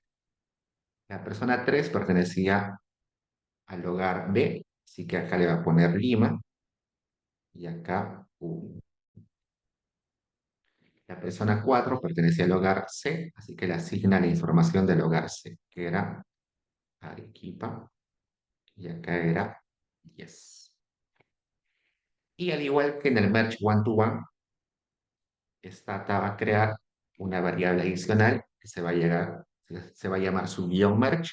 La persona 3 pertenecía al hogar B, así que acá le va a poner Lima y acá U. La persona 4 pertenecía al hogar C, así que le asigna la información del hogar C, que era Arequipa, y acá era 10. Y al igual que en el merge one-to-one, Stata va a crear una variable adicional que se va a llamar su guión merge,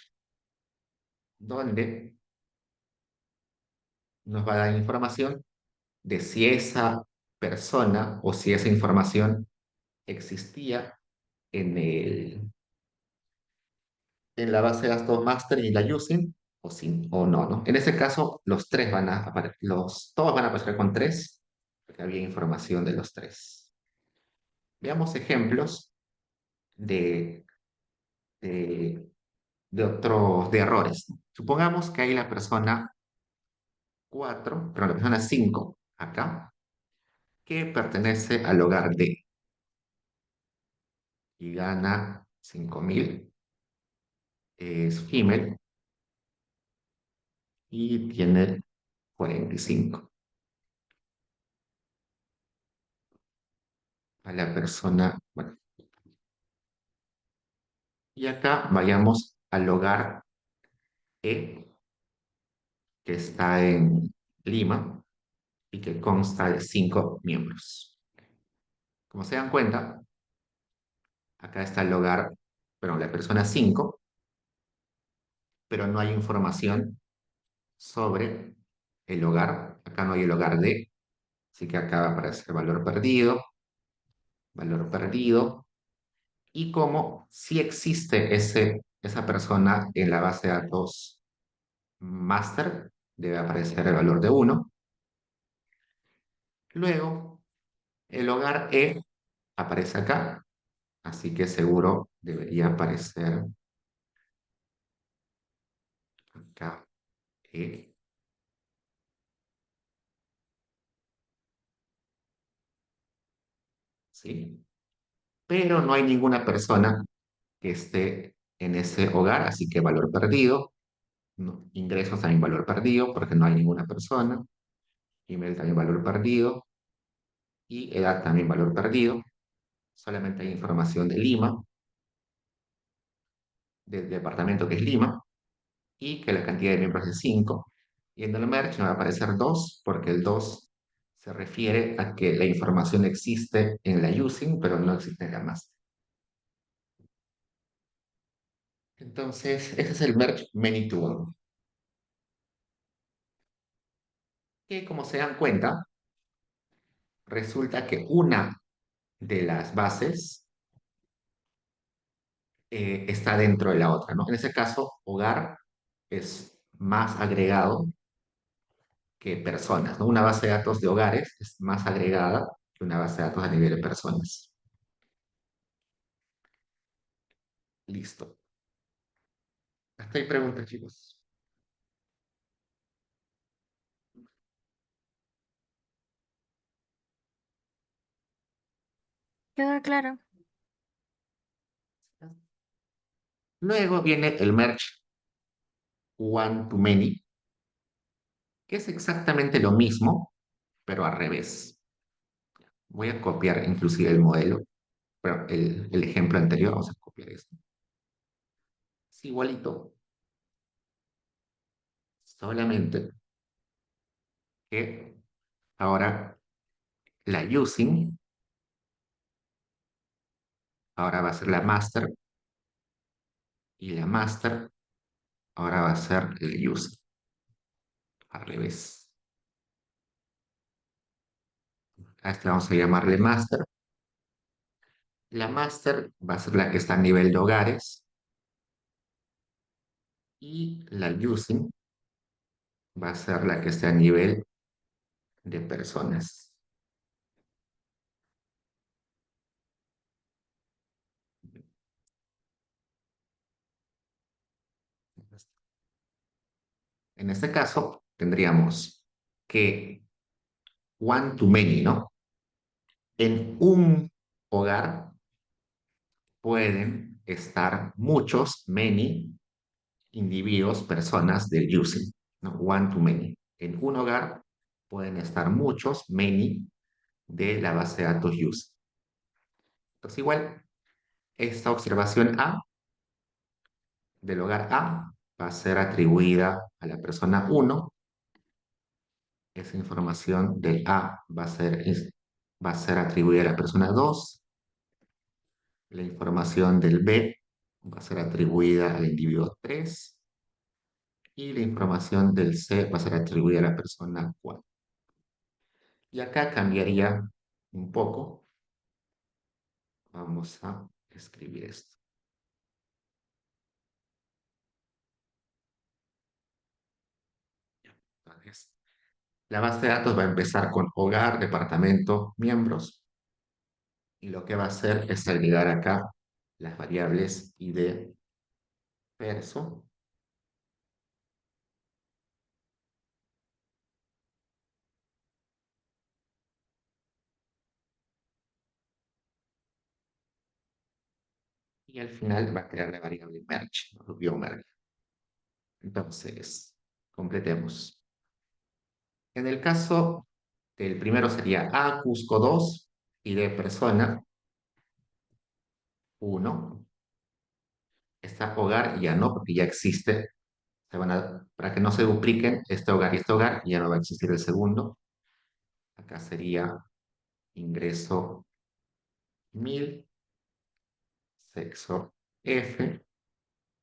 donde nos va a dar información de si esa persona o si esa información existía en la base de datos master y la using o no, ¿no? En ese caso, todos van a aparecer con 3 porque había información de los 3. Veamos ejemplos de, de, de errores. Supongamos que hay la persona 4, pero la persona 5 acá, que pertenece al hogar D y gana 5.000, es female y tiene 45. A la persona, bueno, y acá vayamos al hogar E, que está en Lima y que consta de 5 miembros. Como se dan cuenta, acá está el hogar, pero la persona 5, pero no hay información sobre el hogar. Acá no hay el hogar D, así que acá va a aparecer valor perdido, y como si existe esa persona en la base de datos master, debe aparecer el valor de 1. Luego, el hogar E aparece acá, así que seguro debería aparecer acá E, ¿sí? Pero no hay ninguna persona que esté en ese hogar, así que valor perdido. No, ingresos también valor perdido, porque no hay ninguna persona. Email también valor perdido. Y edad también valor perdido. Solamente hay información de Lima, del departamento que es Lima, y que la cantidad de miembros es 5. Y en el merge me va a aparecer 2 porque el 2 se refiere a que la información existe en la using, pero no existe en la master. Entonces, ese es el merge many to one. Que como se dan cuenta, resulta que una de las bases está dentro de la otra, ¿no? En ese caso, hogar es más agregado que personas, ¿no? Una base de datos de hogares es más agregada que una base de datos a nivel de personas. Listo. Hasta ahí preguntas, chicos. Queda claro. Luego viene el merge one to many, que es exactamente lo mismo, pero al revés. Voy a copiar inclusive el modelo, pero el ejemplo anterior, vamos a copiar esto. Es igualito, solamente que ahora la using, ahora va a ser la master, y la master ahora va a ser la using, al revés. A este vamos a llamarle master. La master va a ser la que está a nivel de hogares y la using va a ser la que está a nivel de personas. En este caso, tendríamos que one to many, ¿no? En un hogar pueden estar muchos, many, individuos, personas del using, ¿no? One to many. En un hogar pueden estar muchos, many, de la base de datos using. Entonces, igual, esta observación A del hogar A va a ser atribuida a la persona 1. Esa información del A va a ser atribuida a la persona 2. La información del B va a ser atribuida al individuo 3. Y la información del C va a ser atribuida a la persona 4. Y acá cambiaría un poco. Vamos a escribir esto. Entonces, la base de datos va a empezar con hogar, departamento, miembros. Y lo que va a hacer es agregar acá las variables ID, perso. Y al final va a crear la variable merge, ¿no? Merge. Entonces, completemos. En el caso del primero sería A Cusco 2 y de persona 1. Está hogar ya no, porque ya existe. Para que no se dupliquen este hogar y este hogar, ya no va a existir el segundo. Acá sería ingreso 1000, sexo F,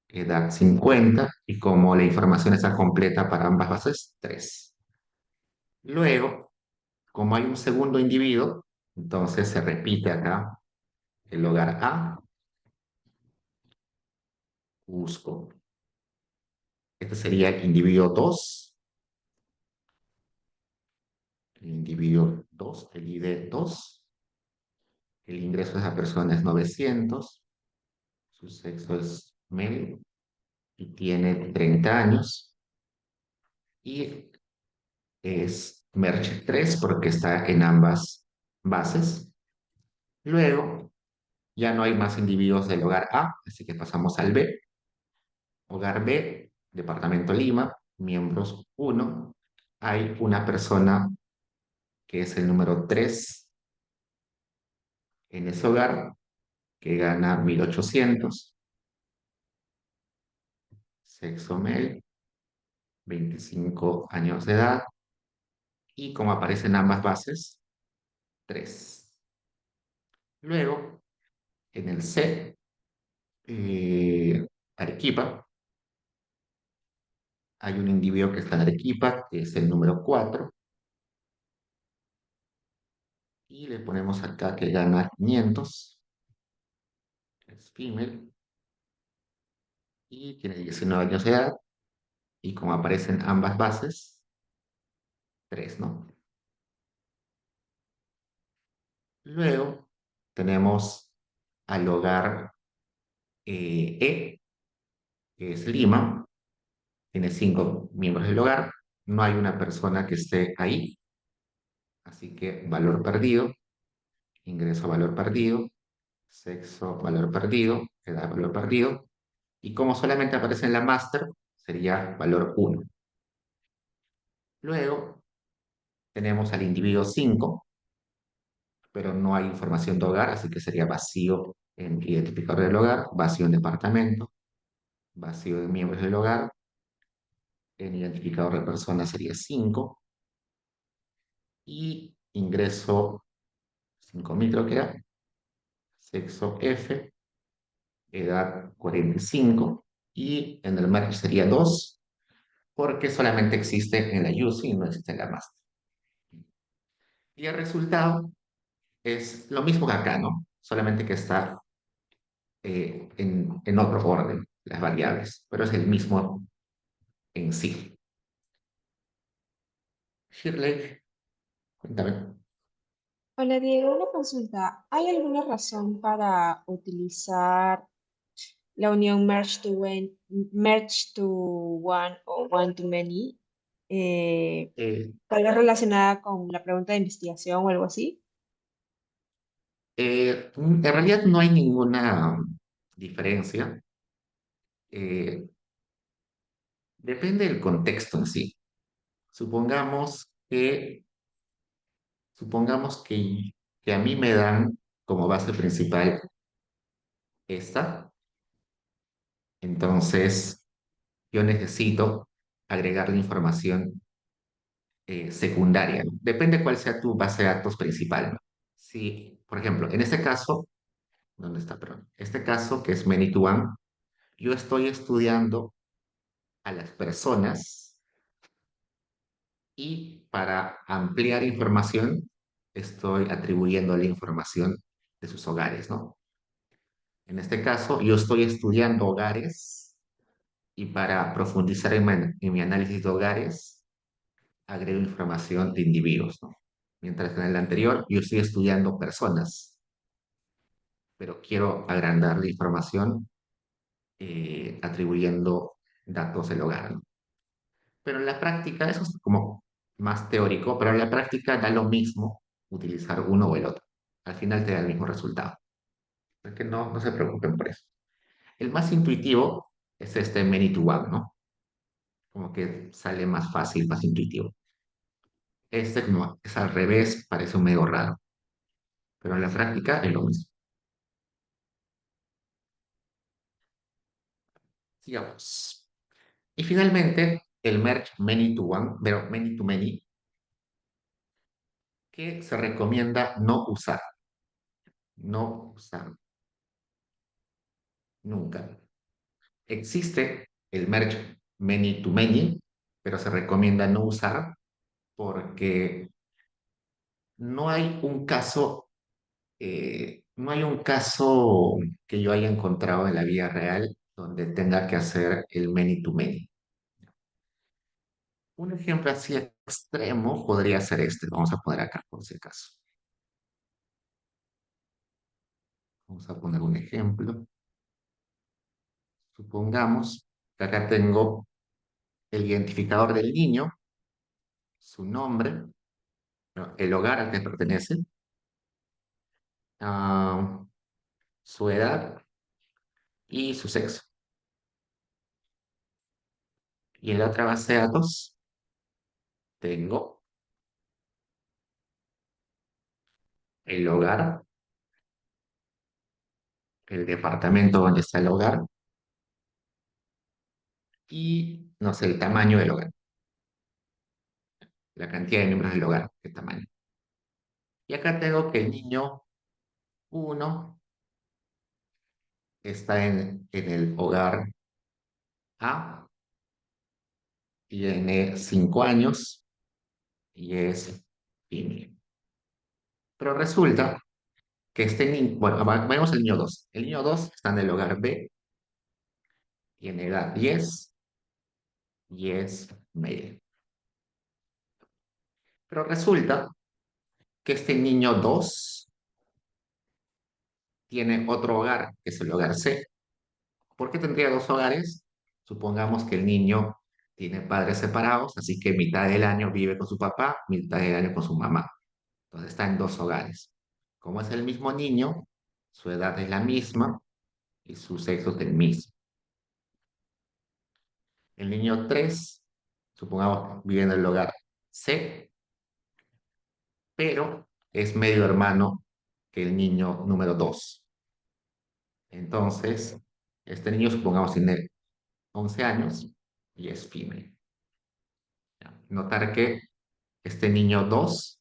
edad 50 y como la información está completa para ambas bases, 3. Luego, como hay un segundo individuo, entonces se repite acá el hogar A, Cusco. Este sería el individuo 2, el individuo 2, el ID 2. El ingreso de esa persona es 900, su sexo es male y tiene 30 años. Y es merge 3 porque está en ambas bases. Luego, ya no hay más individuos del hogar A, así que pasamos al B. Hogar B, Departamento Lima, miembros 1. Hay una persona que es el número 3 en ese hogar que gana 1800, sexo male, 25 años de edad y como aparece en ambas bases, 3. Luego, en el C, Arequipa, hay un individuo que está en Arequipa, que es el número 4 y le ponemos acá que gana 500, es female, y tiene 19 años de edad, y como aparecen ambas bases, 3, ¿no? Luego tenemos al hogar E, que es Lima, tiene 5 miembros del hogar, no hay una persona que esté ahí, así que valor perdido, ingreso valor perdido, sexo valor perdido, edad valor perdido, y como solamente aparece en la master, sería valor 1. Luego tenemos al individuo 5, pero no hay información de hogar, así que sería vacío en identificador del hogar, vacío en departamento, vacío de miembros del hogar, en identificador de personas sería 5. y ingreso 5.000 creo que era, sexo F, edad 45 y en el match sería 2 porque solamente existe en la UCI y no existe en la master. Y el resultado es lo mismo que acá, ¿no? Solamente que está en otro orden, las variables, pero es el mismo en sí. Shirley, cuéntame. Hola Diego, una consulta. ¿Hay alguna razón para utilizar la unión merge to one o one to many? Eh, Tal vez relacionada con la pregunta de investigación o algo así. en realidad no hay ninguna diferencia. Eh, Depende del contexto en sí. Supongamos que, supongamos que a mí me dan como base principal esta, entonces yo necesito agregar la información secundaria, ¿no? Depende cuál sea tu base de datos principal, ¿no? Si, por ejemplo, en este caso, ¿dónde está? Perdón. Este caso que es Many to One, yo estoy estudiando a las personas y para ampliar información estoy atribuyendo la información de sus hogares, ¿no? En este caso, yo estoy estudiando hogares y para profundizar en mi análisis de hogares, agrego información de individuos, ¿no? Mientras que en el anterior, yo estoy estudiando personas, pero quiero agrandar la información atribuyendo datos del hogar, ¿no? Pero en la práctica, eso es como más teórico, pero en la práctica da lo mismo utilizar uno o el otro. Al final te da el mismo resultado. Así que no se preocupen por eso. El más intuitivo es este many to one, ¿no? Como que sale más fácil, más intuitivo. Este como es al revés, parece un medio raro, pero en la práctica es lo mismo. Sigamos. Y finalmente, el merge many to one, pero many to many, que se recomienda no usar. No usar nunca. Existe el merge many to many, pero se recomienda no usar porque no hay un caso que yo haya encontrado en la vida real donde tenga que hacer el many to many. Un ejemplo así extremo podría ser este. Vamos a poner acá por si acaso. Vamos a poner un ejemplo. Supongamos que acá tengo el identificador del niño, su nombre, no, el hogar al que pertenece, ah, su edad y su sexo. Y en la otra base de datos tengo el hogar, el departamento donde está el hogar y, no sé, el tamaño del hogar, la cantidad de miembros del hogar, el tamaño. Y acá tengo que el niño uno está en el hogar A, tiene 5 años y es tímido. Pero resulta que este niño, bueno, vemos el niño 2. El niño 2 está en el hogar B, tiene edad 10 y es male. Pero resulta que este niño 2 tiene otro hogar, que es el hogar C. ¿Por qué tendría dos hogares? Supongamos que el niño tiene padres separados, así que mitad del año vive con su papá, mitad del año con su mamá. Entonces está en dos hogares. Como es el mismo niño, su edad es la misma y su sexo es el mismo. El niño 3, supongamos, vive en el hogar C, pero es medio hermano que el niño número 2. Entonces, este niño, supongamos, tiene 11 años y es female. Notar que este niño 2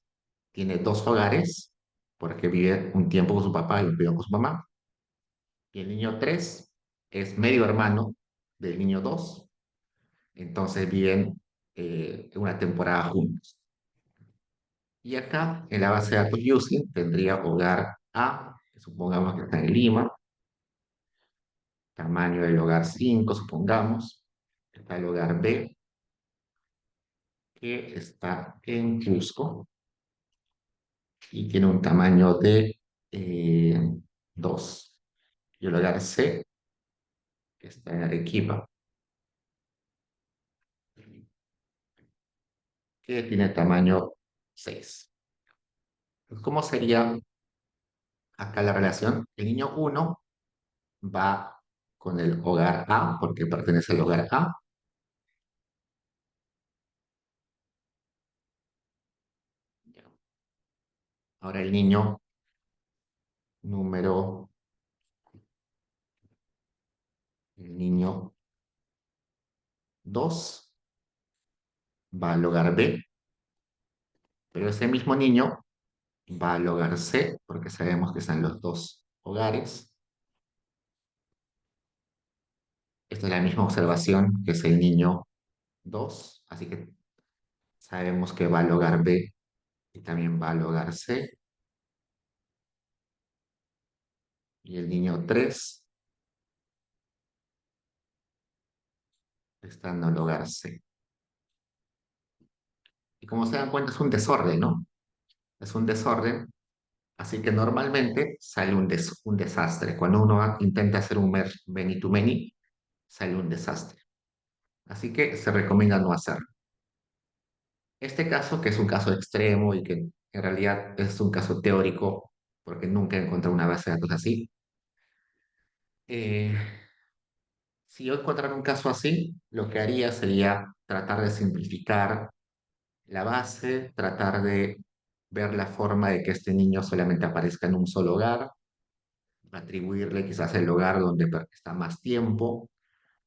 tiene dos hogares, porque vive un tiempo con su papá y un tiempo con su mamá. Y el niño 3 es medio hermano del niño 2, entonces viven una temporada juntos. Y acá en la base de datos using tendría hogar A, que supongamos que está en Lima, tamaño del hogar 5 supongamos. Está el hogar B, que está en Cusco y tiene un tamaño de 2. Y el hogar C, que está en Arequipa, que tiene tamaño 6. ¿Cómo sería acá la relación? El niño 1 va con el hogar A, porque pertenece al hogar A. Ahora número, el niño 2 va al hogar B, pero ese mismo niño va al hogar C, porque sabemos que están los dos hogares. Esta es la misma observación que es el niño 2, así que sabemos que va al hogar B y también va al hogar C. Y el niño 3 está en el hogar C. Y como se dan cuenta, es un desorden, ¿no? Es un desorden, así que normalmente sale un desastre. Cuando uno intenta hacer un merge many to many, sale un desastre. Así que se recomienda no hacerlo. Este caso, que es un caso extremo y que en realidad es un caso teórico, porque nunca he encontrado una base de datos así. eh, si yo encontrara un caso así, lo que haría sería tratar de simplificar la base, tratar de ver la forma de que este niño solamente aparezca en un solo hogar, atribuirle quizás el hogar donde está más tiempo,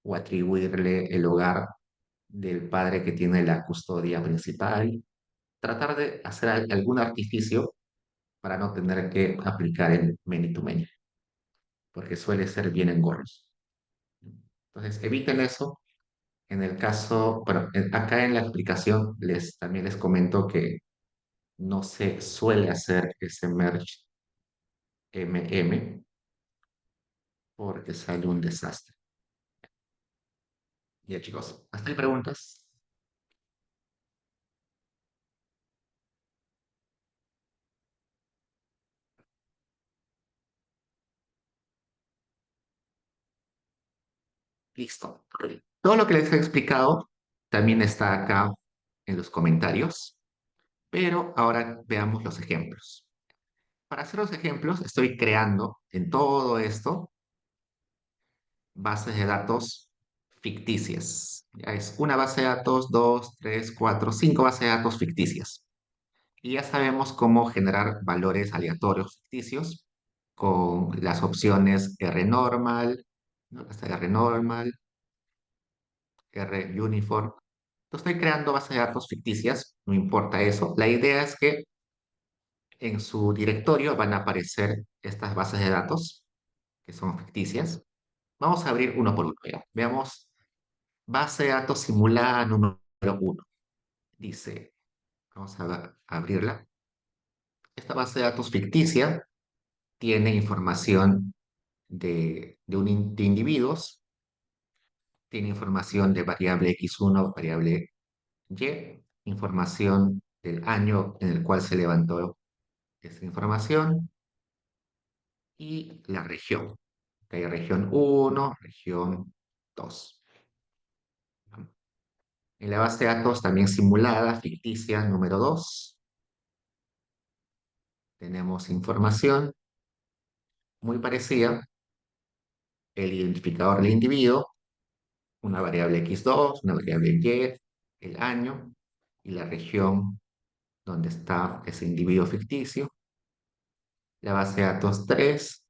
o atribuirle el hogar del padre que tiene la custodia principal, tratar de hacer algún artificio para no tener que aplicar el many to many, porque suele ser bien engorroso. Entonces, eviten eso. En el caso, bueno, acá en la explicación también les comento que no se suele hacer ese merge MM porque sale un desastre. Ya chicos, ¿hasta hay preguntas? Listo. Todo lo que les he explicado también está acá en los comentarios, pero ahora veamos los ejemplos. Para hacer los ejemplos, estoy creando en todo esto bases de datos ficticias. Ya es una base de datos, dos, tres, cuatro, cinco bases de datos ficticias. Y ya sabemos cómo generar valores aleatorios ficticios con las opciones rnormal, ¿no? Hasta rnormal, runiform. Entonces estoy creando bases de datos ficticias, no importa eso. La idea es que en su directorio van a aparecer estas bases de datos que son ficticias. Vamos a abrir uno por uno. ¿Ya? Veamos base de datos simulada número uno. Dice, vamos a abrirla. Esta base de datos ficticia tiene información de individuos, tiene información de variable X1, variable Y, información del año en el cual se levantó esa información y la región. Que hay región uno, región 2. En la base de datos también simulada, ficticia, número 2, tenemos información muy parecida, el identificador del individuo, una variable X2, una variable Y, el año y la región donde está ese individuo ficticio. La base de datos 3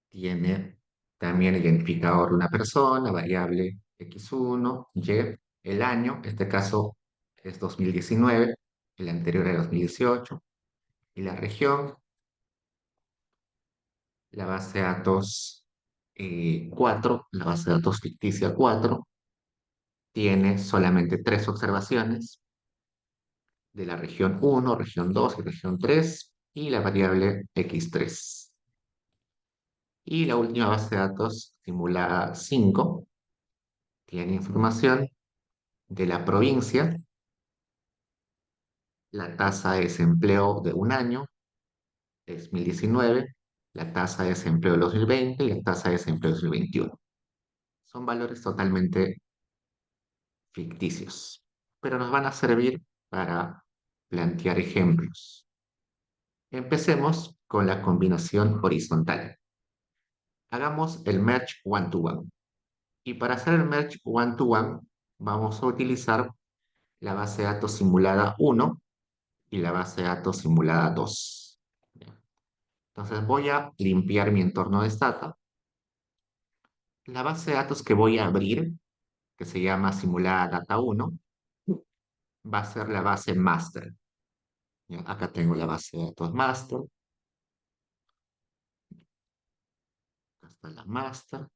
tiene también el identificador de una persona, variable X1, Y, el año, en este caso es 2019, el anterior era 2018, y la región, la base de datos 4, la base de datos ficticia 4, tiene solamente tres observaciones de la región 1, región 2 y región 3, y la variable x3. Y la última base de datos, simulada 5, tiene información de la provincia, la tasa de desempleo de un año, 2019, la tasa de desempleo del 2020 y la tasa de desempleo del 2021. Son valores totalmente ficticios, pero nos van a servir para plantear ejemplos. Empecemos con la combinación horizontal. Hagamos el merge one-to-one. Y para hacer el merge one-to-one, vamos a utilizar la base de datos simulada 1 y la base de datos simulada 2. Entonces voy a limpiar mi entorno de Stata. La base de datos que voy a abrir, que se llama simulada data 1, va a ser la base master. ¿Ya? Acá tengo la base de datos master. Acá está la master.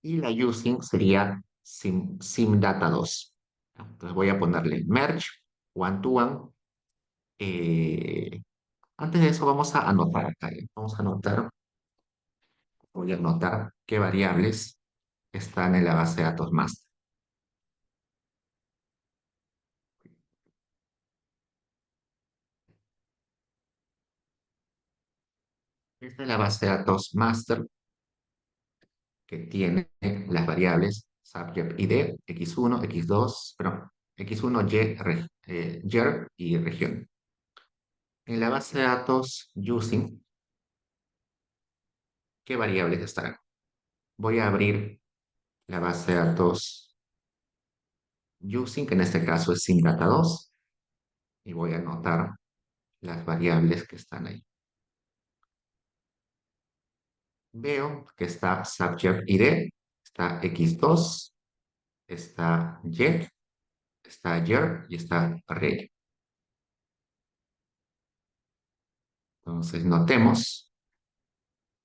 Y la using sería simdata 2. Entonces voy a ponerle merge one to one. Antes de eso vamos a anotar acá. Vamos a anotar, voy a anotar qué variables están en la base de datos master. Esta es la base de datos master que tiene las variables subject ID, x1, x2, perdón, x1, year y región. En la base de datos using, ¿qué variables estarán? Voy a abrir la base de datos using, que en este caso es simdata2, y voy a anotar las variables que están ahí. Veo que está subject ID, está x2, está y, está year y está array. Entonces notemos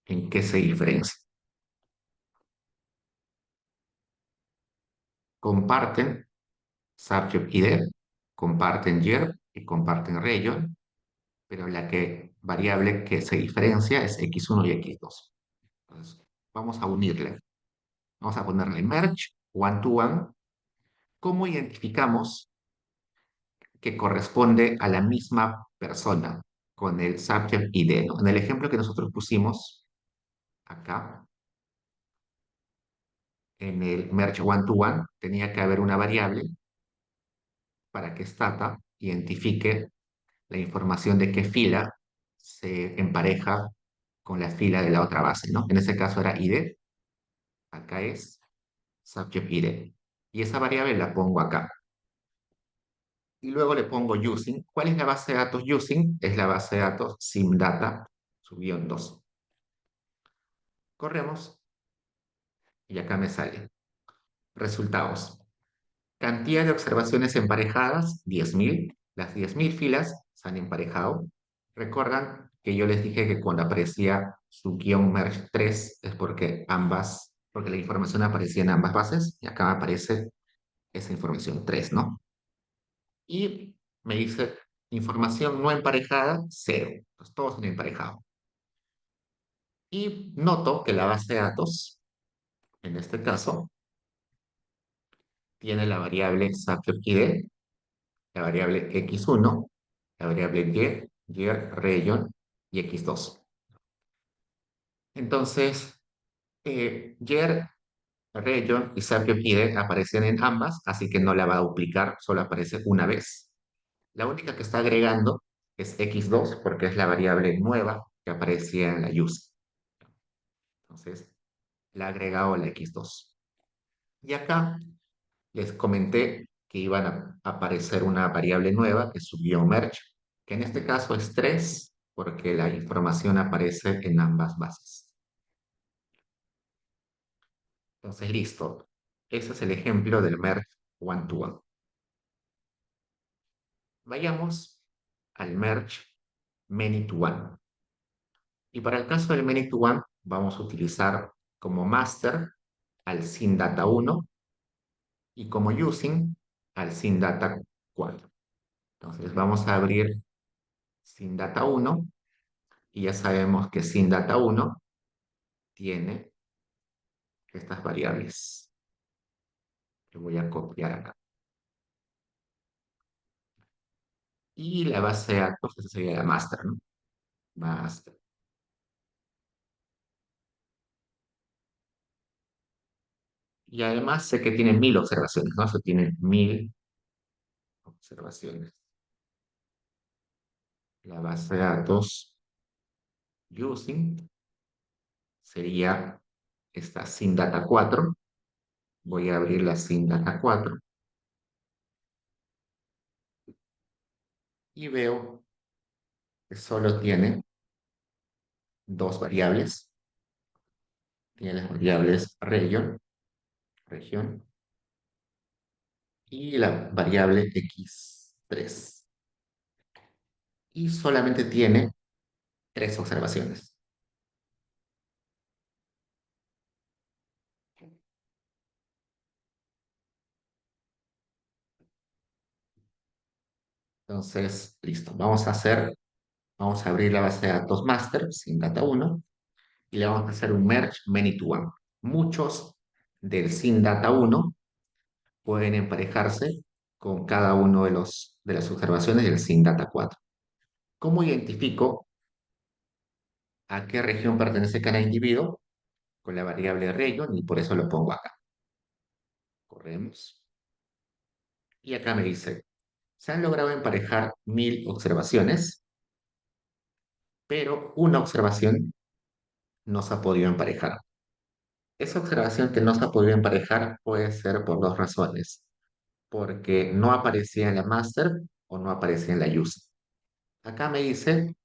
en qué se diferencia. Comparten subject ID, comparten year y comparten region, pero variable que se diferencia es x1 y x2. Entonces, vamos a unirle. Vamos a ponerle merge one to one. ¿Cómo identificamos que corresponde a la misma persona con el subject ID? ¿No? En el ejemplo que nosotros pusimos acá, en el merge one to one, tenía que haber una variable para que Stata identifique la información de qué fila se empareja con la fila de la otra base, ¿no? En ese caso era ID, acá es subject ID. Y esa variable la pongo acá. Y luego le pongo using. ¿Cuál es la base de datos using? Es la base de datos simdata subión 2. Corremos y acá me sale. Resultados. Cantidad de observaciones emparejadas, 10.000. Las 10.000 filas se han emparejado. Recuerdan que yo les dije que cuando aparecía su guión merge 3 es porque la información aparecía en ambas bases y acá aparece esa información 3, ¿no? Y me dice información no emparejada, 0. Entonces todos han emparejado. Y noto que la base de datos, en este caso, tiene la variable subject ID, la variable x1, la variable year, region y x2. Entonces, year, region y subject ID aparecen en ambas, así que no la va a duplicar, solo aparece una vez. La única que está agregando es x2 porque es la variable nueva que aparecía en la use. Entonces, la ha agregado la x2. Y acá les comenté que iban a aparecer una variable nueva que es su merge, que en este caso es 3 porque la información aparece en ambas bases. Entonces, listo. Ese es el ejemplo del merge one-to-one. Vayamos al merge many to one. Y para el caso del many to one, vamos a utilizar como master al SIN-data1 y como using al SIN-data4. Entonces vamos a abrir SIN-data1 y ya sabemos que SIN-data1 tiene estas variables que voy a copiar acá. Y la base de datos, esa sería la master, ¿no? Master. Y además sé que tiene 1000 observaciones, ¿no? Eso tiene 1000 observaciones. La base de datos using sería esta sin data 4. Voy a abrir la sin data 4 y veo que solo tiene dos variables. Tiene las variables región, y la variable x3. Y solamente tiene tres observaciones. Entonces, listo. Vamos a abrir la base de datos master sin data 1 y le vamos a hacer un merge many to one. Muchos del sin data 1 pueden emparejarse con cada uno de las observaciones del sin data 4. ¿Cómo identifico a qué región pertenece cada individuo? Con la variable region y por eso lo pongo acá. Corremos. Y acá me dice, se han logrado emparejar 1000 observaciones, pero una observación no se ha podido emparejar. Esa observación que no se ha podido emparejar puede ser por dos razones, porque no aparecía en la master o no aparecía en la user. Acá me dice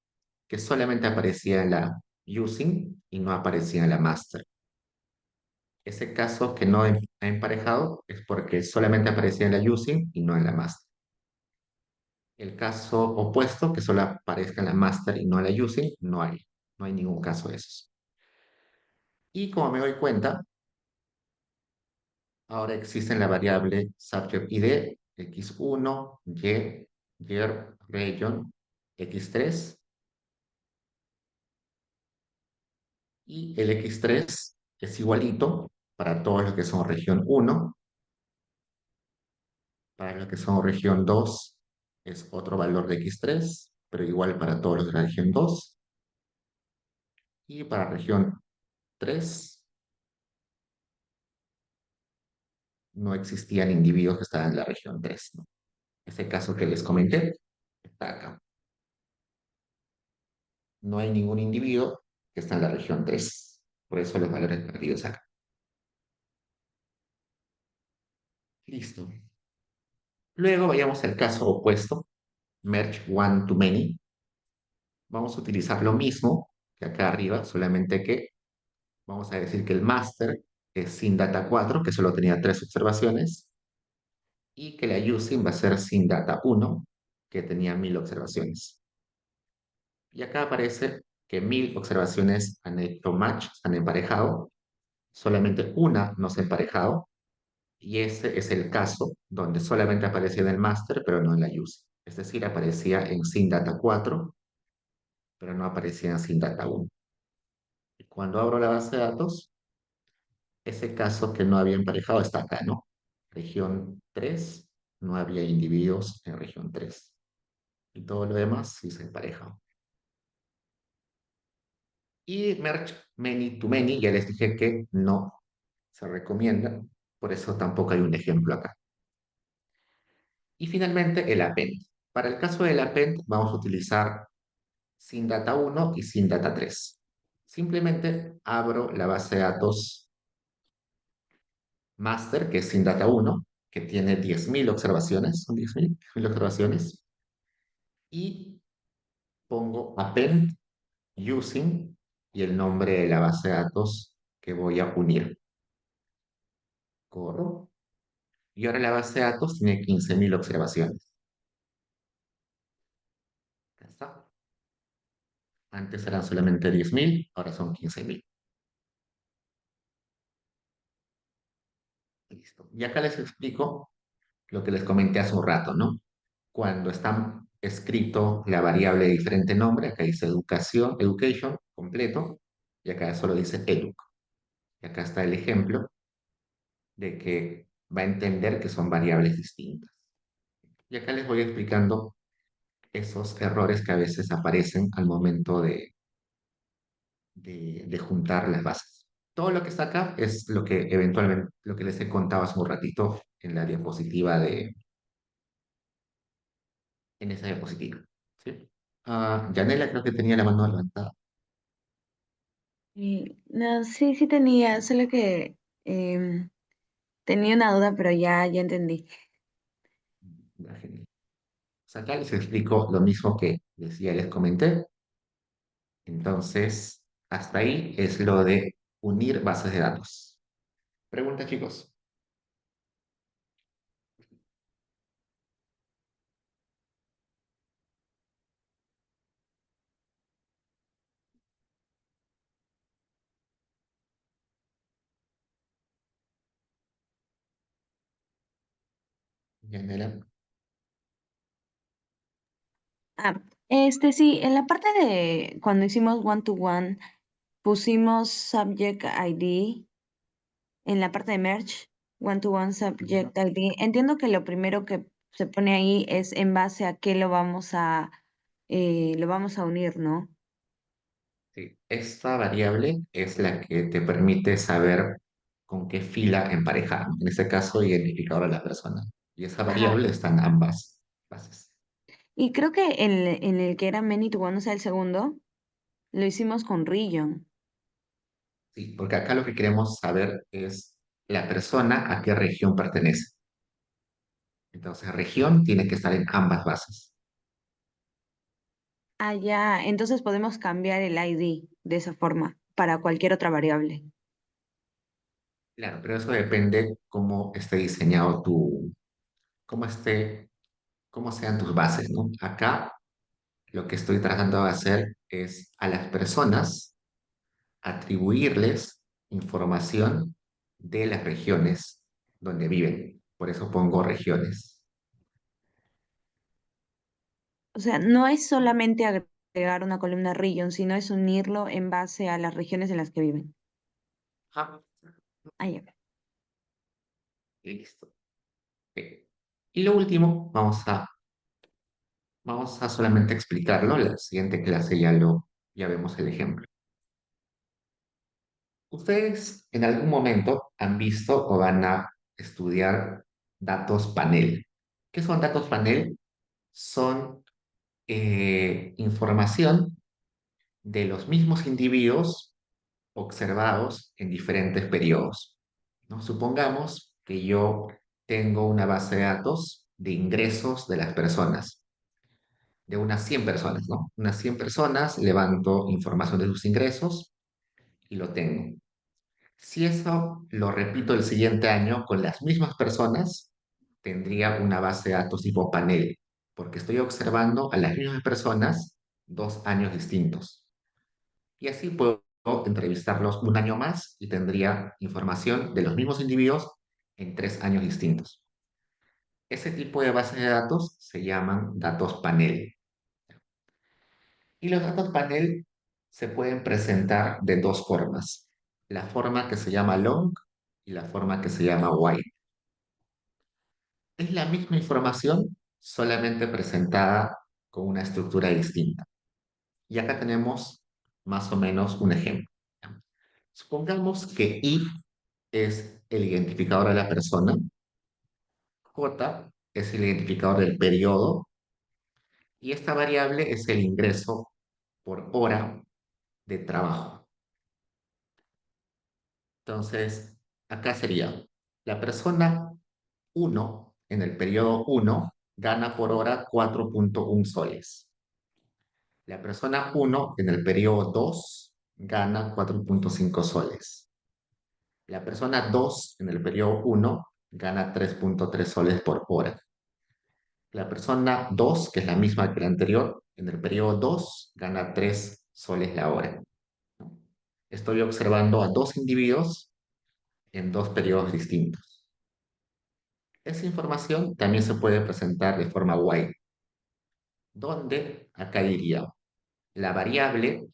que solamente aparecía en la using y no aparecía en la master. Ese caso que no ha emparejado es porque solamente aparecía en la using y no en la master. El caso opuesto, que solo aparezca en la master y no en la using, no hay ningún caso de esos. Y como me doy cuenta, ahora existe la variable subject ID x1, y, year, region, x3, y el x3 es igualito para todos los que son región 1, para los que son región 2 es otro valor de x3, pero igual para todos los de la región 2, y para región 3 no existían individuos que estaban en la región 3, ¿no? Ese caso que les comenté está acá. No hay ningún individuo que está en la región 3. Por eso los valores perdidos acá. Listo. Luego vayamos al caso opuesto, merge one to many. Vamos a utilizar lo mismo que acá arriba, solamente que vamos a decir que el master es sin data 4, que solo tenía tres observaciones, y que la using va a ser sin data 1, que tenía 1000 observaciones. Y acá aparece que 1000 observaciones han hecho match, se han emparejado, solamente una no se ha emparejado, y ese es el caso donde solamente aparecía en el master, pero no en la user. Es decir, aparecía en sin data 4, pero no aparecía en sin data 1. Y cuando abro la base de datos, ese caso que no había emparejado está acá, ¿no? Región 3, no había individuos en región 3. Y todo lo demás sí se empareja. Y merge many to many, ya les dije que no se recomienda, por eso tampoco hay un ejemplo acá. Y finalmente el append. Para el caso del append vamos a utilizar sin data 1 y sin data 3. Simplemente abro la base de datos master, que es sin data 1, que tiene 10.000 observaciones, son 10.000 observaciones, y pongo append using y el nombre de la base de datos que voy a unir. Corro. Y ahora la base de datos tiene 15.000 observaciones. está. Antes eran solamente 10.000, ahora son 15.000. Listo. Y acá les explico lo que les comenté hace un rato, ¿no? Cuando está escrito la variable de diferente nombre, acá dice educación, education, completo, y acá solo dice educ. Y acá está el ejemplo de que va a entender que son variables distintas. Y acá les voy explicando esos errores que a veces aparecen al momento de juntar las bases. Todo lo que está acá es lo que eventualmente, lo que les he contado hace un ratito en la diapositiva en esa diapositiva. ¿Sí? Yanela creo que tenía la mano levantada. No, sí, sí tenía, solo que tenía una duda, pero ya entendí. Ya, genial. O sea, acá les explico lo mismo que decía, les comenté. Entonces, hasta ahí es lo de unir bases de datos. Pregunta, chicos. Yanela. Ah, sí, en la parte de cuando hicimos one to one, pusimos subject ID en la parte de merge, one to one Ujú. subject ID. Entiendo que lo primero que se pone ahí es en base a qué lo vamos a unir, ¿no? Sí, esta variable es la que te permite saber con qué fila emparejar. En este caso, identificador de la persona. Y esa Ajá. variable está en ambas bases. Y creo que en el que era many to one, o sea, el segundo, lo hicimos con region. Sí, porque acá lo que queremos saber es la persona a qué región pertenece. Entonces, región tiene que estar en ambas bases. Ah, ya, entonces podemos cambiar el ID de esa forma para cualquier otra variable. Claro, pero eso depende cómo esté diseñado cómo esté, cómo sean tus bases, ¿no? Acá lo que estoy tratando de hacer es a las personas atribuirles información de las regiones donde viven. Por eso pongo regiones. O sea, no es solamente agregar una columna region, sino es unirlo en base a las regiones en las que viven. Ah, Ah, ya. listo. Ok. Y lo último, vamos a solamente explicarlo. En la siguiente clase ya vemos el ejemplo. ¿Ustedes en algún momento han visto o van a estudiar datos panel? ¿Qué son datos panel? Son información de los mismos individuos observados en diferentes periodos, ¿no? Supongamos que yo tengo una base de datos de ingresos de las personas, de unas 100 personas, ¿no? Unas 100 personas, levanto información de sus ingresos y lo tengo. Si eso lo repito el siguiente año con las mismas personas, tendría una base de datos tipo panel, porque estoy observando a las mismas personas 2 años distintos. Y así puedo entrevistarlos un año más y tendría información de los mismos individuos en 3 años distintos. Ese tipo de bases de datos se llaman datos panel. Y los datos panel se pueden presentar de dos formas. La forma que se llama long y la forma que se llama wide. Es la misma información, solamente presentada con una estructura distinta. Y acá tenemos más o menos un ejemplo. Supongamos que I es el identificador de la persona, J es el identificador del periodo y esta variable es el ingreso por hora de trabajo. Entonces, acá sería la persona 1 en el periodo 1 gana por hora 4,1 soles. La persona 1 en el periodo 2 gana 4,5 soles. La persona 2 en el periodo 1 gana 3,3 soles por hora. La persona 2, que es la misma que la anterior, en el periodo 2 gana 3 soles la hora, ¿no? Estoy observando a dos individuos en dos periodos distintos. Esa información también se puede presentar de forma white, donde acá diría la variable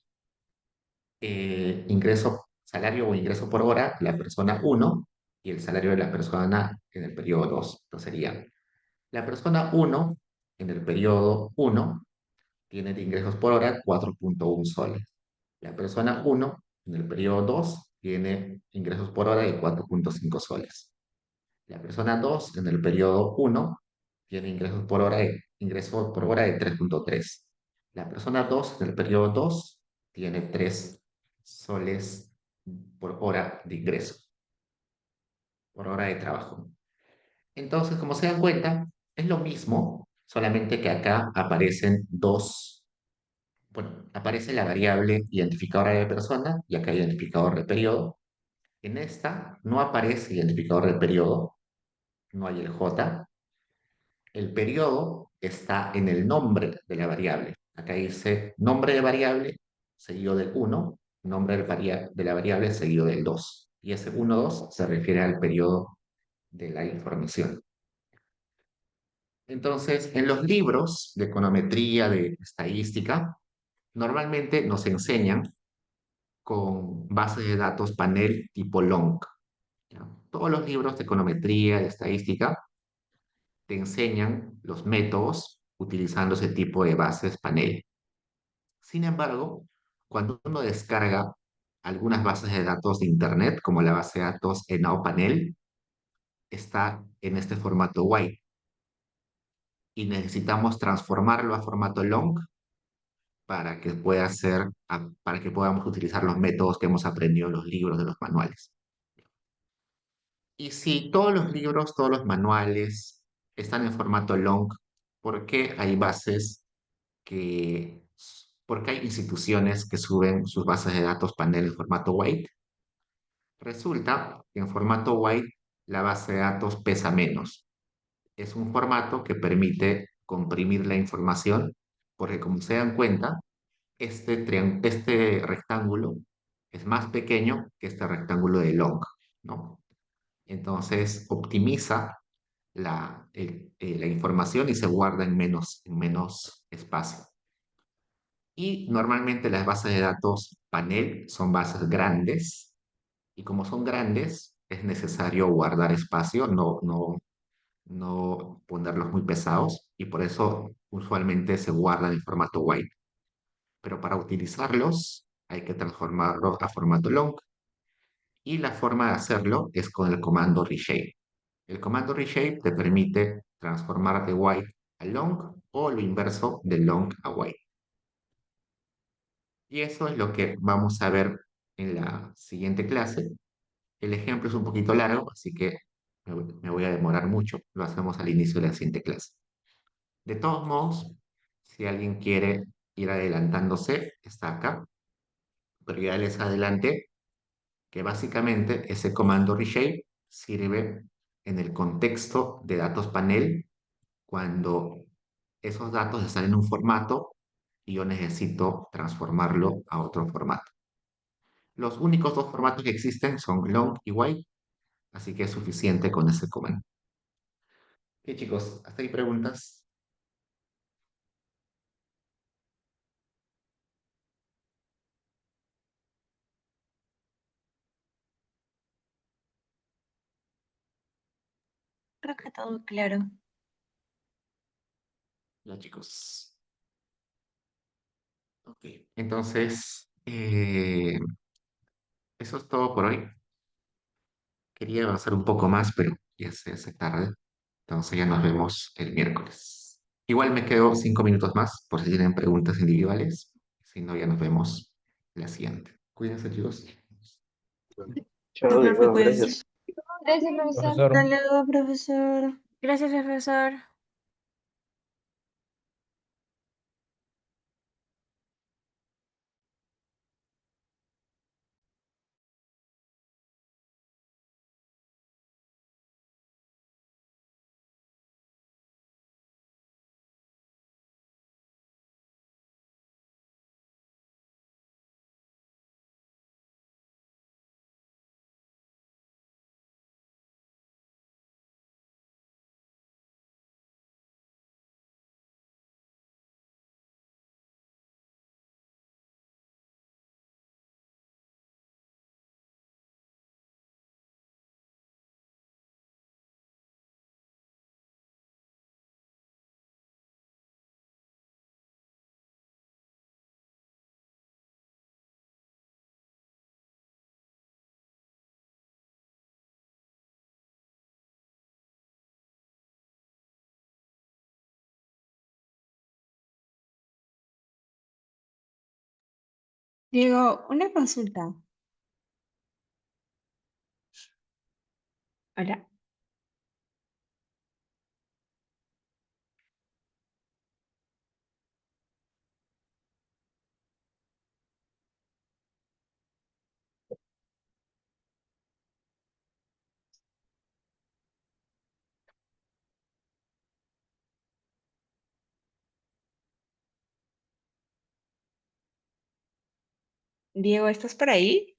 ingreso, salario o ingreso por hora, la persona 1 y el salario de la persona en el periodo 2. Entonces sería la persona 1 en el periodo 1 tiene de ingresos por hora 4.1 soles. La persona 1 en el periodo 2 tiene ingresos por hora de 4.5 soles. La persona 2 en el periodo 1 tiene ingresos por hora de 3.3. La persona 2 en el periodo 2 tiene 3 soles por hora de ingreso, por hora de trabajo. Entonces, como se dan cuenta, es lo mismo, solamente que acá aparecen dos, bueno, aparece la variable identificadora de persona y acá identificador de periodo. En esta no aparece identificador de periodo, no hay el J. El periodo está en el nombre de la variable. Acá dice nombre de variable seguido del 1, nombre de la variable seguido del 2. Y ese 1, 2 se refiere al periodo de la información. Entonces, en los libros de econometría, de estadística, normalmente nos enseñan con bases de datos panel tipo long, ¿ya? Todos los libros de econometría, de estadística, te enseñan los métodos utilizando ese tipo de bases panel. Sin embargo, cuando uno descarga algunas bases de datos de Internet, como la base de datos ENAO-Panel, está en este formato white y necesitamos transformarlo a formato long para que para que podamos utilizar los métodos que hemos aprendido en los libros de los manuales. Y si todos los libros, todos los manuales están en formato long, ¿por qué hay que, por qué hay instituciones que suben sus bases de datos panel en formato white? Resulta que en formato white la base de datos pesa menos. Es un formato que permite comprimir la información, porque como se dan cuenta, este rectángulo es más pequeño que este rectángulo de long, ¿no? Entonces optimiza la información y se guarda en menos espacio. Y normalmente las bases de datos panel son bases grandes y como son grandes es necesario guardar espacio, no ponerlos muy pesados y por eso usualmente se guardan en formato white. Pero para utilizarlos hay que transformarlos a formato long y la forma de hacerlo es con el comando reshape. El comando reshape te permite transformar de white a long o lo inverso de long a white. Y eso es lo que vamos a ver en la siguiente clase. El ejemplo es un poquito largo, así que me voy a demorar mucho. Lo hacemos al inicio de la siguiente clase. De todos modos, si alguien quiere ir adelantándose, está acá. Pero ya les adelanté que básicamente ese comando reshape sirve en el contexto de datos panel cuando esos datos están en un formato y yo necesito transformarlo a otro formato. Los únicos dos formatos que existen son long y white, así que es suficiente con ese comando. Ok, chicos, ¿hasta ahí preguntas? Creo que todo claro. Ya, chicos. Ok, entonces, eso es todo por hoy. Quería avanzar un poco más, pero ya se hace tarde. Entonces ya nos vemos el miércoles. Igual me quedo 5 minutos más por si tienen preguntas individuales. Si no, ya nos vemos la siguiente. Cuídense, chicos. Chao, Chao, profe, Diego, cuídense. gracias. Gracias, profesor. Profesor. Hasta luego, profesor. Gracias, profesor. Diego, una consulta. Hola. Diego, ¿estás por ahí?